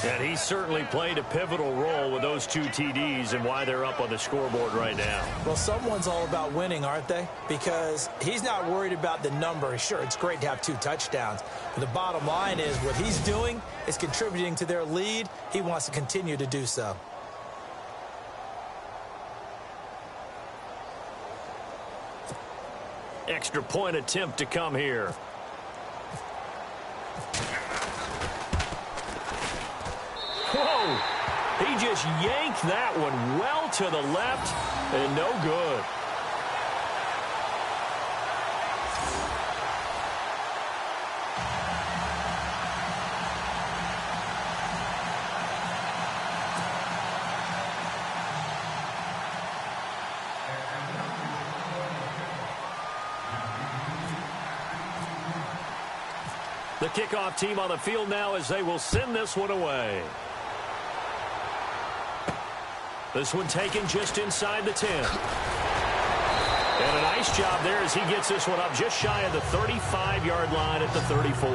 And he certainly played a pivotal role with those 2 TDs and why they're up on the scoreboard right now. Well, someone's all about winning, aren't they? Because he's not worried about the number. Sure, it's great to have 2 touchdowns. But the bottom line is what he's doing is contributing to their lead. He wants to continue to do so. Extra point attempt to come here. Whoa! He just yanked that one well to the left and no good. The kickoff team on the field now as they will send this one away. This one taken just inside the 10. And a nice job there as he gets this one up just shy of the 35-yard line at the 34.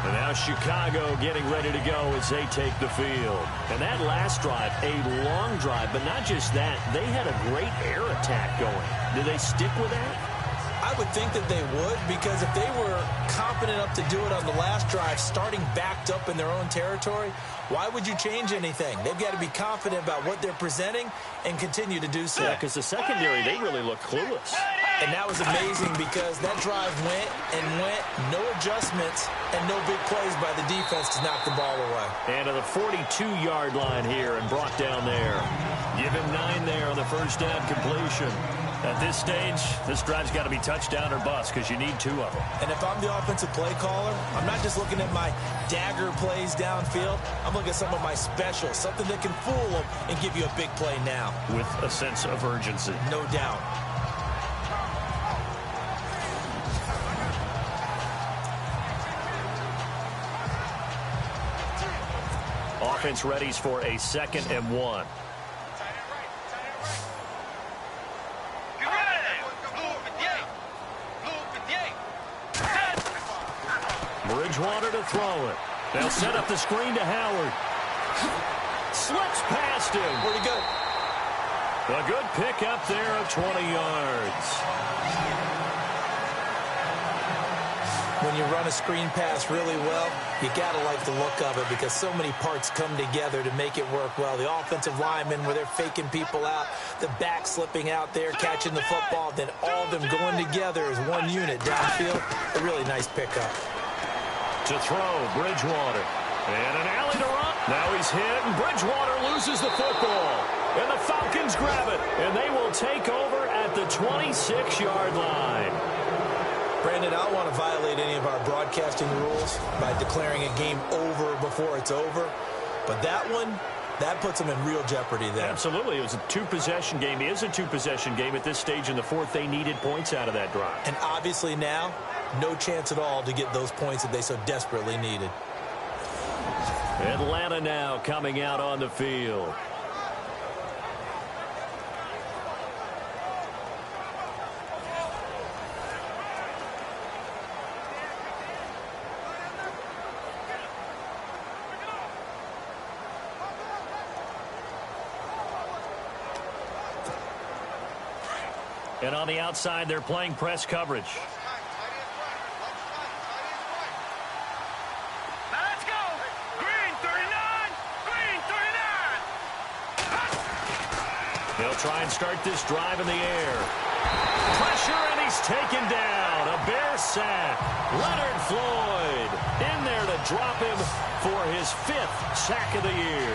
And now Chicago getting ready to go as they take the field. And that last drive, a long drive, but not just that. They had a great air attack going. Do they stick with that? I would think that they would, because if they were confident enough to do it on the last drive, starting backed up in their own territory, why would you change anything? They've got to be confident about what they're presenting and continue to do so. Yeah, because the secondary, they really look clueless. And that was amazing because that drive went and went, no adjustments, and no big plays by the defense to knock the ball away. And to the 42-yard line here and brought down there. Give him 9 there on the first down completion. At this stage, this drive's got to be touchdown or bust because you need 2 of them. And if I'm the offensive play caller, I'm not just looking at my dagger plays downfield. I'm looking at some of my specials, something that can fool them and give you a big play now. With a sense of urgency. No doubt. Offense readies for a 2nd and 1. Bridgewater to throw it. They'll set up the screen to Howard. Slips past him. Where'd he go? A good pick up there of 20 yards. When you run a screen pass really well, you got to like the look of it because so many parts come together to make it work well. The offensive linemen, where they're faking people out, the back slipping out there, catching the football, then all of them going together as one unit downfield. A really nice pickup. To throw, Bridgewater. And an alley to run. Now he's hit, and Bridgewater loses the football. And the Falcons grab it, and they will take over at the 26-yard line. Brandon, I don't want to violate any of our broadcasting rules by declaring a game over before it's over. But that one, that puts them in real jeopardy there. Absolutely. It was a 2-possession game. It is a 2-possession game at this stage in the 4th. They needed points out of that drive. And obviously now, no chance at all to get those points that they so desperately needed. Atlanta now coming out on the field. And on the outside, they're playing press coverage. Let's go! Green 39! Green 39! They'll try and start this drive in the air. Pressure, and he's taken down. A Bear sack. Leonard Floyd in there to drop him for his 5th sack of the year.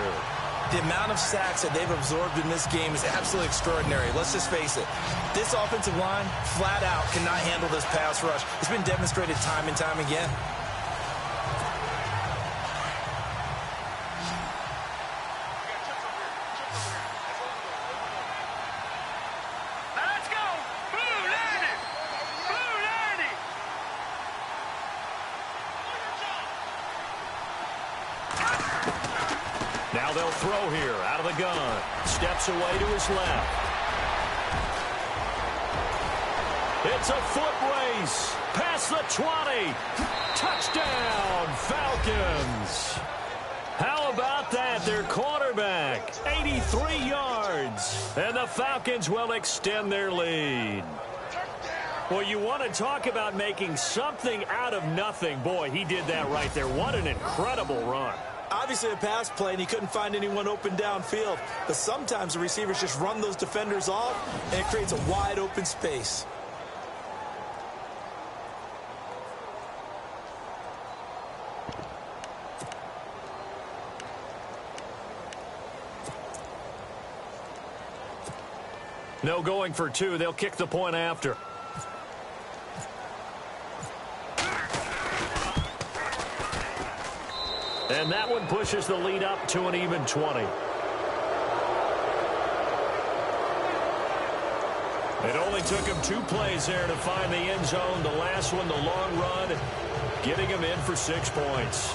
The amount of sacks that they've absorbed in this game is absolutely extraordinary. Let's just face it. This offensive line, flat out, cannot handle this pass rush. It's been demonstrated time and time again. Now they'll throw here out of the gun. Steps away to his left. It's a foot race. Past the 20. Touchdown, Falcons. How about that? Their quarterback, 83 yards. And the Falcons will extend their lead. Well, you want to talk about making something out of nothing. Boy, he did that right there. What an incredible run. Obviously a pass play, and he couldn't find anyone open downfield. But sometimes the receivers just run those defenders off, and it creates a wide open space. No going for two. They'll kick the point after. And that one pushes the lead up to an even 20. It only took him 2 plays there to find the end zone. The last one, the long run, getting him in for 6 points.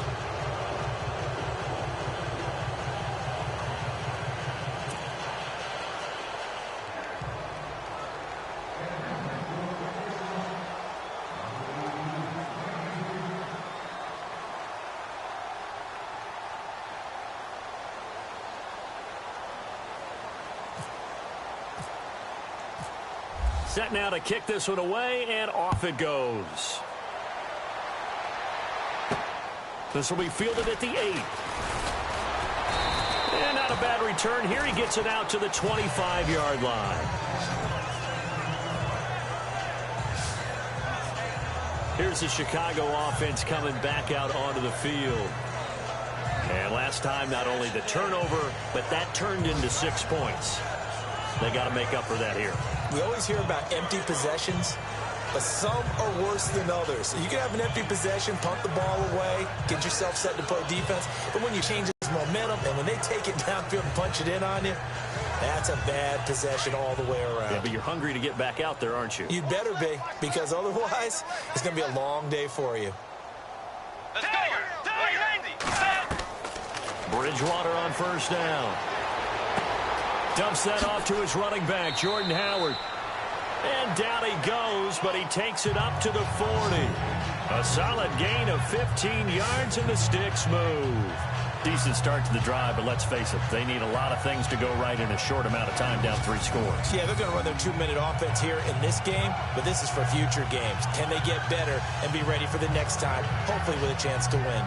Set now to kick this one away, and off it goes. This will be fielded at the 8. And not a bad return here. He gets it out to the 25-yard line. Here's the Chicago offense coming back out onto the field. And last time, not only the turnover, but that turned into 6 points. They got to make up for that here. We always hear about empty possessions, but some are worse than others. You can have an empty possession, punt the ball away, get yourself set to play defense, but when you change its momentum and when they take it downfield and punch it in on you, that's a bad possession all the way around. Yeah, but you're hungry to get back out there, aren't you? You'd better be, because otherwise it's going to be a long day for you. Let's go. Bridgewater on first down. Dumps that off to his running back, Jordan Howard. And down he goes, but he takes it up to the 40. A solid gain of 15 yards, and the sticks move. Decent start to the drive, but let's face it, they need a lot of things to go right in a short amount of time, down 3 scores. Yeah, they're going to run their 2-minute offense here in this game, but this is for future games. Can they get better and be ready for the next time, hopefully with a chance to win?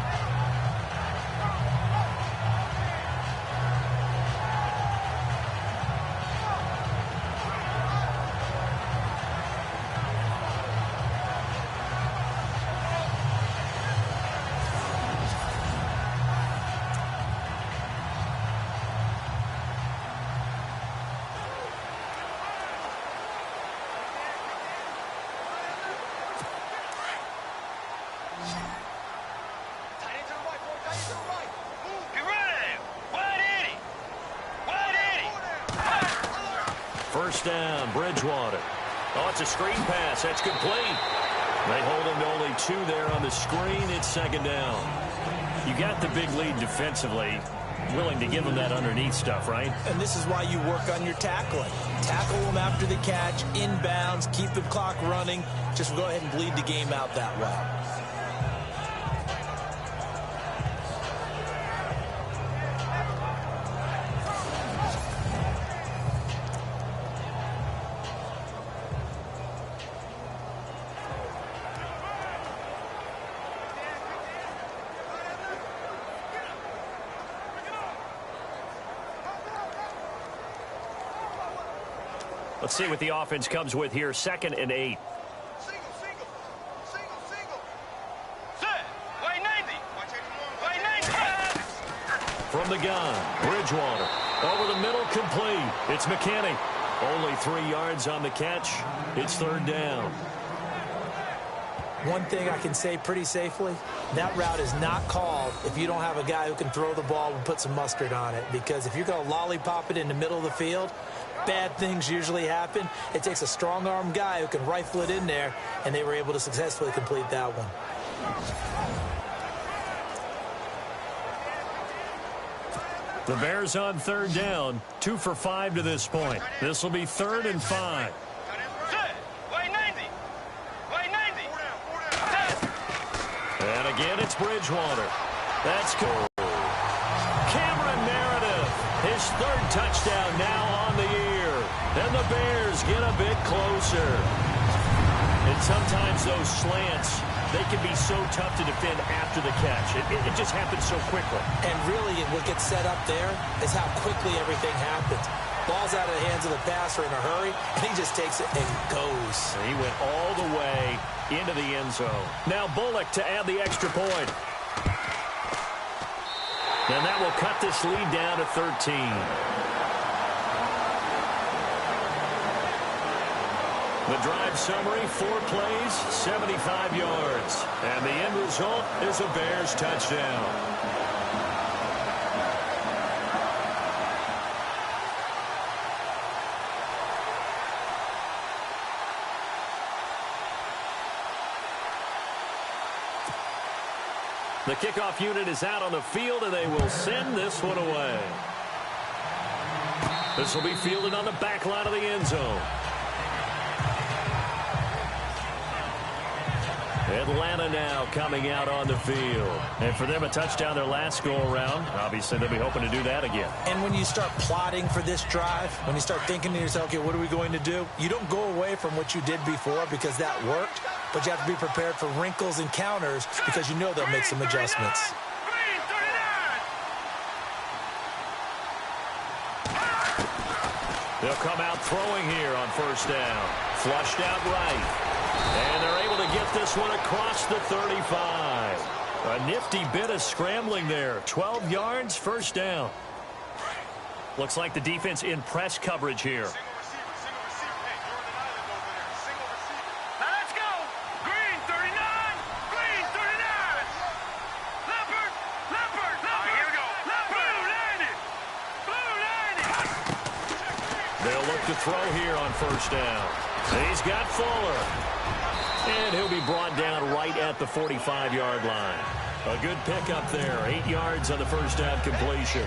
First down, Bridgewater. Oh, it's a screen pass. That's complete. They hold him to only 2 there on the screen. It's second down. You got the big lead defensively. Willing to give him that underneath stuff, right? And this is why you work on your tackling. Tackle them after the catch, inbounds, keep the clock running. Just go ahead and bleed the game out that way. Let's see what the offense comes with here. 2nd and 8. Single. Set. White 90. White 90. From the gun, Bridgewater. Over the middle, complete. It's McKinney. Only 3 yards on the catch. It's 3rd down. One thing I can say pretty safely, that route is not called if you don't have a guy who can throw the ball and put some mustard on it. Because if you're going to lollipop it in the middle of the field, bad things usually happen. It takes a strong-arm guy who can rifle it in there, and they were able to successfully complete that one. The Bears on third down, 2 for 5 to this point. This will be 3rd and 5. And again, it's Bridgewater. That's cool. Cameron Meredith, his 3rd touchdown now on the year. And the Bears get a bit closer. And sometimes those slants, they can be so tough to defend after the catch. It just happens so quickly. And really, what gets set up there is how quickly everything happens. Ball's out of the hands of the passer in a hurry, and he just takes it and goes. And he went all the way into the end zone. Now Bullock to add the extra point. And that will cut this lead down to 13. The drive summary, 4 plays, 75 yards. And the end result is a Bears touchdown. The kickoff unit is out on the field, and they will send this one away. This will be fielded on the back line of the end zone. Atlanta now coming out on the field. And for them, a touchdown their last go-around. Obviously, they'll be hoping to do that again. And when you start plotting for this drive, when you start thinking to yourself, okay, what are we going to do? You don't go away from what you did before because that worked, but you have to be prepared for wrinkles and counters because you know they'll make some adjustments. They'll come out throwing here on first down. Flushed out right. And they're able to get this one across the 35. A nifty bit of scrambling there. 12 yards, first down. Looks like the defense in press coverage here. Let's go! Green 39! Green 39! Leopard! Leopard! Leopard! Here we go! Blue 90! Blue 90! They'll look to throw here on first down. He's got Fuller. And he'll be brought down right at the 45-yard line. A good pickup there. 8 yards on the first down completion.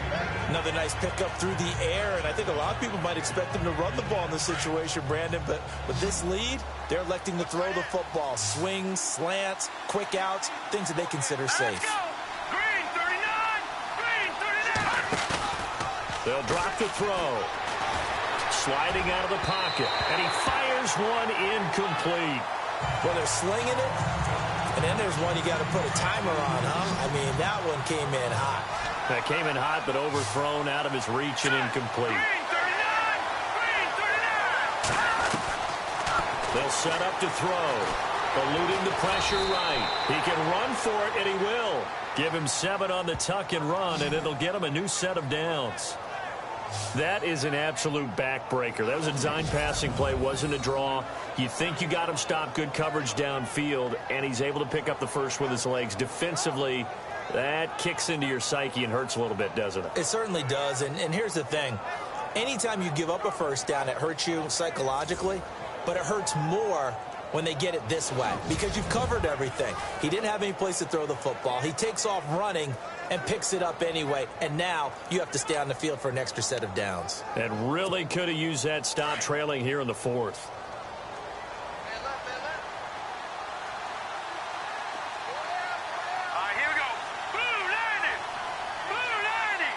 Another nice pickup through the air, and I think a lot of people might expect him to run the ball in this situation, Brandon, but with this lead, they're electing to throw the football. Swings, slants, quick outs, things that they consider safe. Let's go! Green 39! Green 39! They'll drop the throw. Sliding out of the pocket, and he fires one incomplete. Well, they're slinging it, and then there's one you got to put a timer on, huh? I mean, that one came in hot. That came in hot, but overthrown, out of his reach and incomplete. Green 39! Green 39! They'll set up to throw. Eluding the pressure right. He can run for it, and he will. Give him 7 on the tuck and run, and it'll get him a new set of downs. That is an absolute backbreaker. That was a design passing play, wasn't a draw. You think you got him stopped, good coverage downfield, and he's able to pick up the first with his legs. Defensively, that kicks into your psyche and hurts a little bit, doesn't it? It certainly does, and here's the thing. Anytime you give up a first down, it hurts you psychologically, but it hurts more when they get it this way because you've covered everything. He didn't have any place to throw the football. He takes off running and picks it up anyway, and now you have to stay on the field for an extra set of downs. And really could have used that stop trailing here in the 4th. Here we go. Blue 90! Blue 90!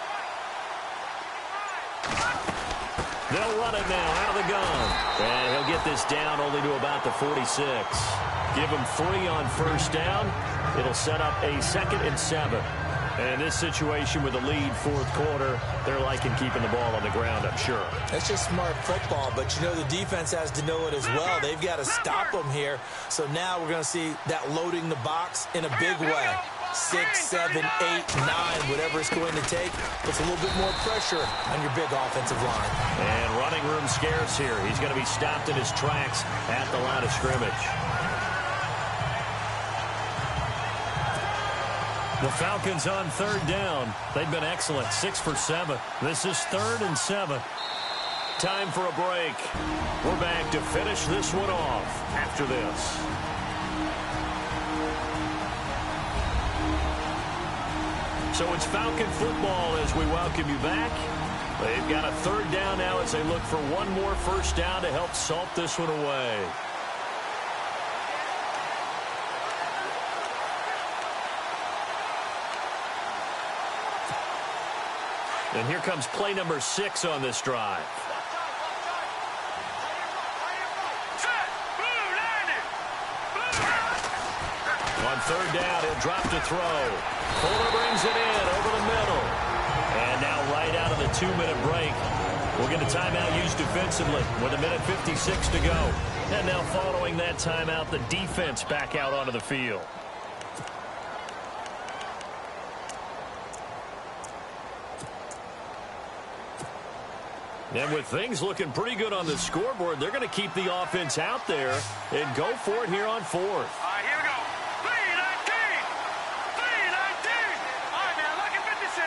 They'll run it now out of the gun. And he'll get this down only to about the 46. Give him 3 on first down. It'll set up a 2nd and 7. And in this situation with the lead 4th quarter, they're liking keeping the ball on the ground, I'm sure. That's just smart football, but you know the defense has to know it as well. They've got to stop them here. So now we're going to see that loading the box in a big way. 6, 7, 8, 9, whatever it's going to take. Puts a little bit more pressure on your big offensive line. And running room scarce here. He's going to be stopped in his tracks at the line of scrimmage. The Falcons on third down. They've been excellent, 6 for 7. This is 3rd and 7. Time for a break. We're back to finish this one off after this. So it's Falcon football as we welcome you back. They've got a third down now as they look for one more first down to help salt this one away. And here comes play number 6 on this drive. On third down, he'll drop to throw. Fuller brings it in over the middle. And now right out of the 2-minute break, we'll get a timeout used defensively with 1:56 to go. And now following that timeout, the defense back out onto the field. And with things looking pretty good on the scoreboard, they're going to keep the offense out there and go for it here on 4th. All right, here we go. 3-19. 3-19. All right, man, lucky 56.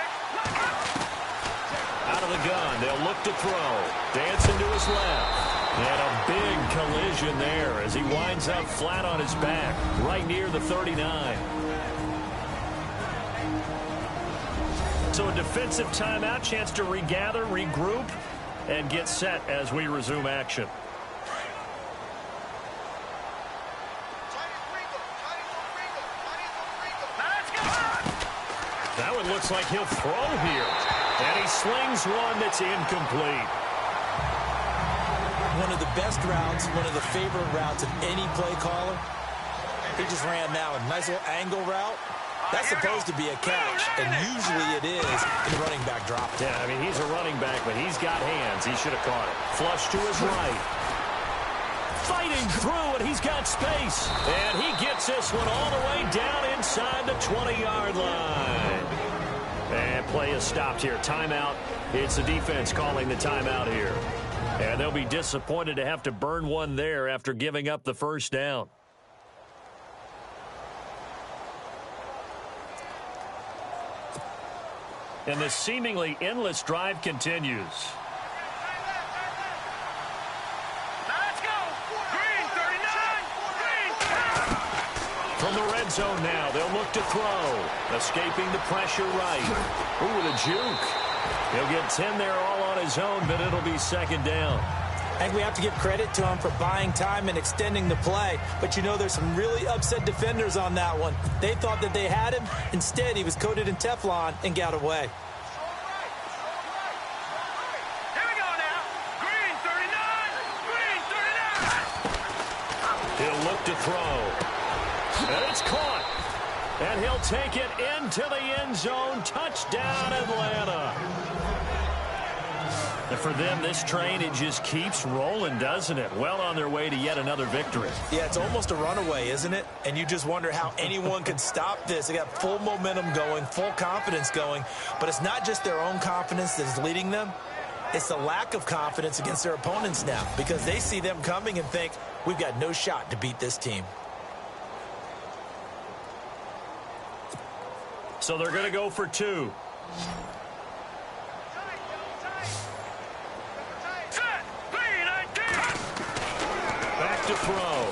Out of the gun, they'll look to throw. Dancing to his left. And a big collision there as he winds up flat on his back, right near the 39. So a defensive timeout, chance to regather, regroup, and get set as we resume action. That one looks like he'll throw here. And he slings one that's incomplete. One of the best routes, one of the favorite routes of any play caller. He just ran now a nice little angle route. That's supposed to be a catch, and usually it is in the running back drop. Yeah, I mean, he's a running back, but he's got hands. He should have caught it. Flush to his right. Fighting through, and he's got space. And he gets this one all the way down inside the 20-yard line. And play is stopped here. Timeout. It's the defense calling the timeout here. And they'll be disappointed to have to burn one there after giving up the first down. And the seemingly endless drive continues. Let's go. Green 39. Green. From the red zone now, they'll look to throw. Escaping the pressure right. Ooh, with a juke. He'll get 10 there all on his own, but it'll be second down. I think we have to give credit to him for buying time and extending the play. But, you know, there's some really upset defenders on that one. They thought that they had him. Instead, he was coated in Teflon and got away. Here we go now. Green 39. Green 39. He'll look to throw. And it's caught. And he'll take it into the end zone. Touchdown, Atlanta. And for them, this train, it just keeps rolling, doesn't it? Well on their way to yet another victory. Yeah, it's almost a runaway, isn't it? And you just wonder how anyone can stop this. They got full momentum going, full confidence going. But it's not just their own confidence that's leading them. It's the lack of confidence against their opponents now because they see them coming and think, we've got no shot to beat this team. So they're going to go for 2. Back to throw.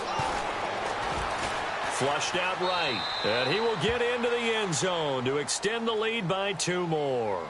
Flushed out right. And he will get into the end zone to extend the lead by 2 more.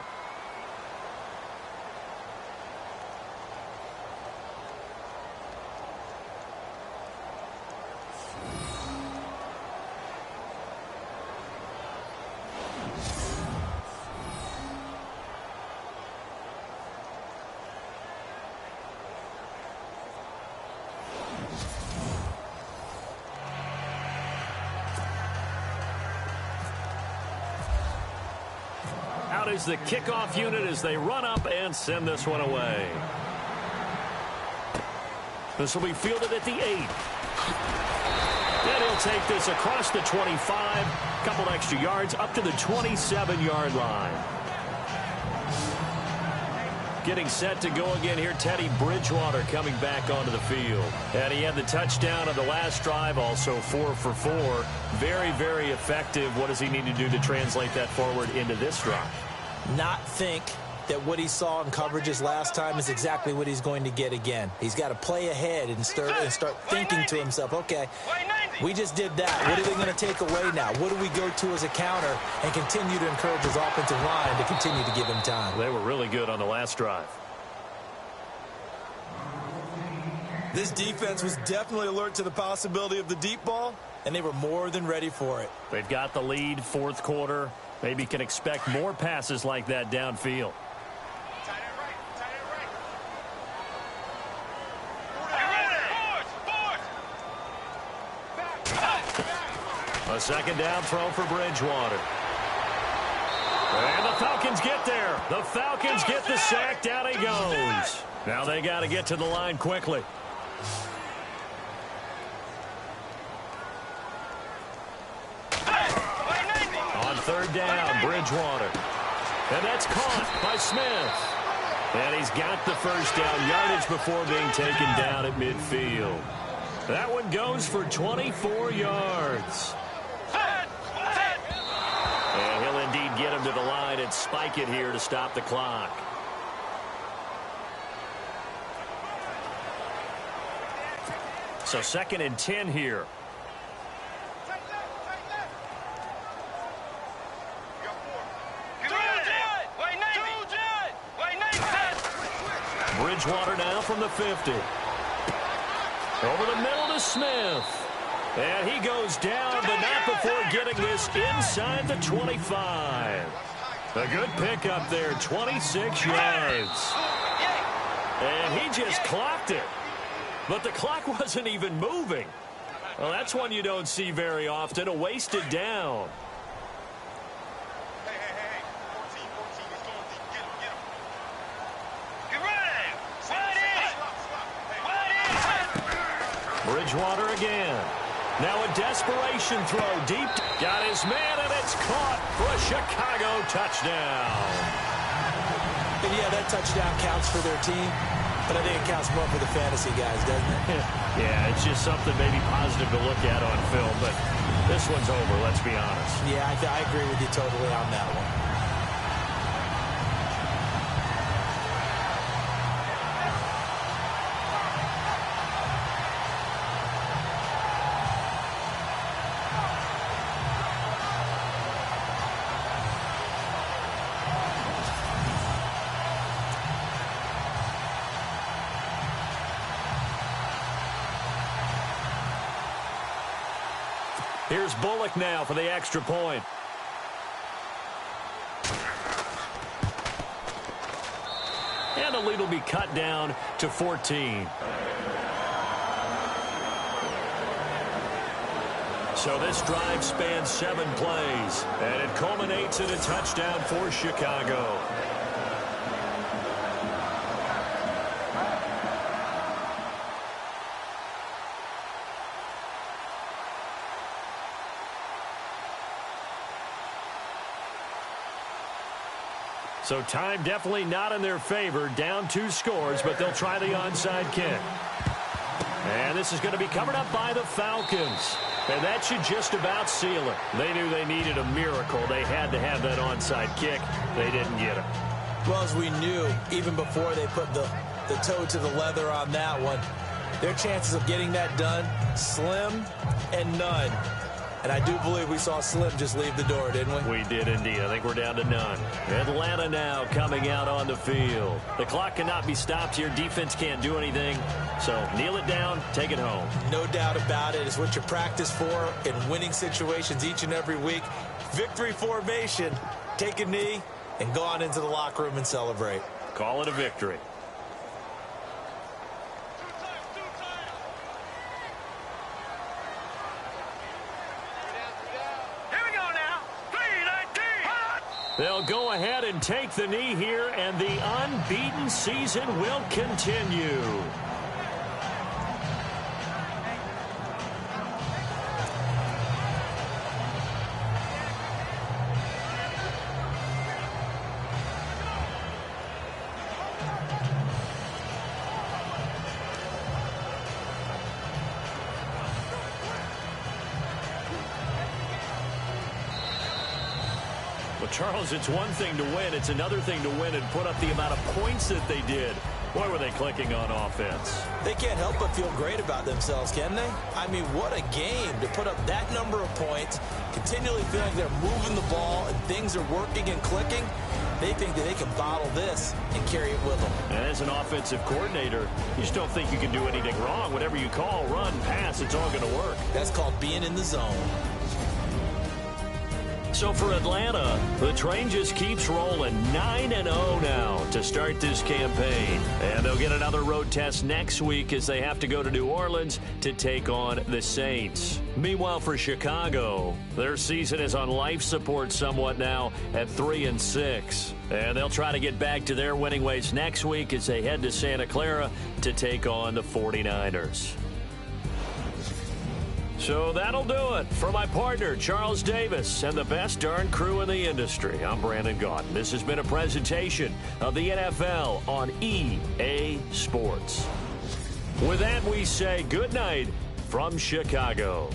Out is the kickoff unit as they run up and send this one away. This will be fielded at the 8. And he'll take this across the 25, couple extra yards up to the 27-yard line. Getting set to go again here, Teddy Bridgewater coming back onto the field. And he had the touchdown on the last drive, also 4 for 4. Very, very effective. What does he need to do to translate that forward into this drive? Not think that what he saw in coverages last time is exactly what he's going to get again. He's got to play ahead and start thinking to himself, okay, We just did that. What are they going to take away now? What do we go to as a counter and continue to encourage his offensive line to continue to give him time? They were really good on the last drive. This defense was definitely alert to the possibility of the deep ball, and they were more than ready for it. They've got the lead, fourth quarter. Maybe can expect more passes like that downfield. A second down throw for Bridgewater. And the Falcons get there. The Falcons get the sack. Down he goes. Now they got to get to the line quickly. On third down, Bridgewater. And that's caught by Smith. And he's got the first down yardage before being taken down at midfield. That one goes for 24 yards. And he'll indeed get him to the line and spike it here to stop the clock. So 2nd and 10 here. Bridgewater now from the 50. Over the middle to Smith. And he goes down, but not before getting this inside the 25. A good pickup there, 26 yards. And he just clocked it. But the clock wasn't even moving. Well, that's one you don't see very often, a wasted down. Bridgewater again. Now a desperation throw deep. Got his man, and it's caught for a Chicago touchdown. And yeah, that touchdown counts for their team, but I think it counts more for the fantasy guys, doesn't it? Yeah, it's just something maybe positive to look at on film, but this one's over, let's be honest. Yeah, I agree with you totally on that one. Here's Bullock now for the extra point. And the lead will be cut down to 14. So this drive spans 7 plays, and it culminates in a touchdown for Chicago. So time definitely not in their favor. Down 2 scores, but they'll try the onside kick. And this is going to be covered up by the Falcons. And that should just about seal it. They knew they needed a miracle. They had to have that onside kick. They didn't get it. Well, as we knew, even before they put the toe to the leather on that one, their chances of getting that done, slim and none. And I do believe we saw Slim just leave the door, didn't we? We did indeed. I think we're down to none. Atlanta now coming out on the field. The clock cannot be stopped here. Defense can't do anything. So kneel it down, take it home. No doubt about it. It's what you practice for in winning situations each and every week. Victory formation. Take a knee and go on into the locker room and celebrate. Call it a victory. They'll go ahead and take the knee here, and the unbeaten season will continue. Charles, it's one thing to win. It's another thing to win and put up the amount of points that they did. Boy, were they clicking on offense. They can't help but feel great about themselves, can they? I mean, what a game to put up that number of points, continually feeling they're moving the ball and things are working and clicking. They think that they can bottle this and carry it with them. And as an offensive coordinator, you just don't think you can do anything wrong. Whatever you call, run, pass, it's all going to work. That's called being in the zone. So for Atlanta, the train just keeps rolling 9-0 now to start this campaign. And they'll get another road test next week as they have to go to New Orleans to take on the Saints. Meanwhile, for Chicago, their season is on life support somewhat now at 3-6. And they'll try to get back to their winning ways next week as they head to Santa Clara to take on the 49ers. So that'll do it. For my partner, Charles Davis, and the best darn crew in the industry, I'm Brandon Gaudin. This has been a presentation of the NFL on EA Sports. With that, we say good night from Chicago.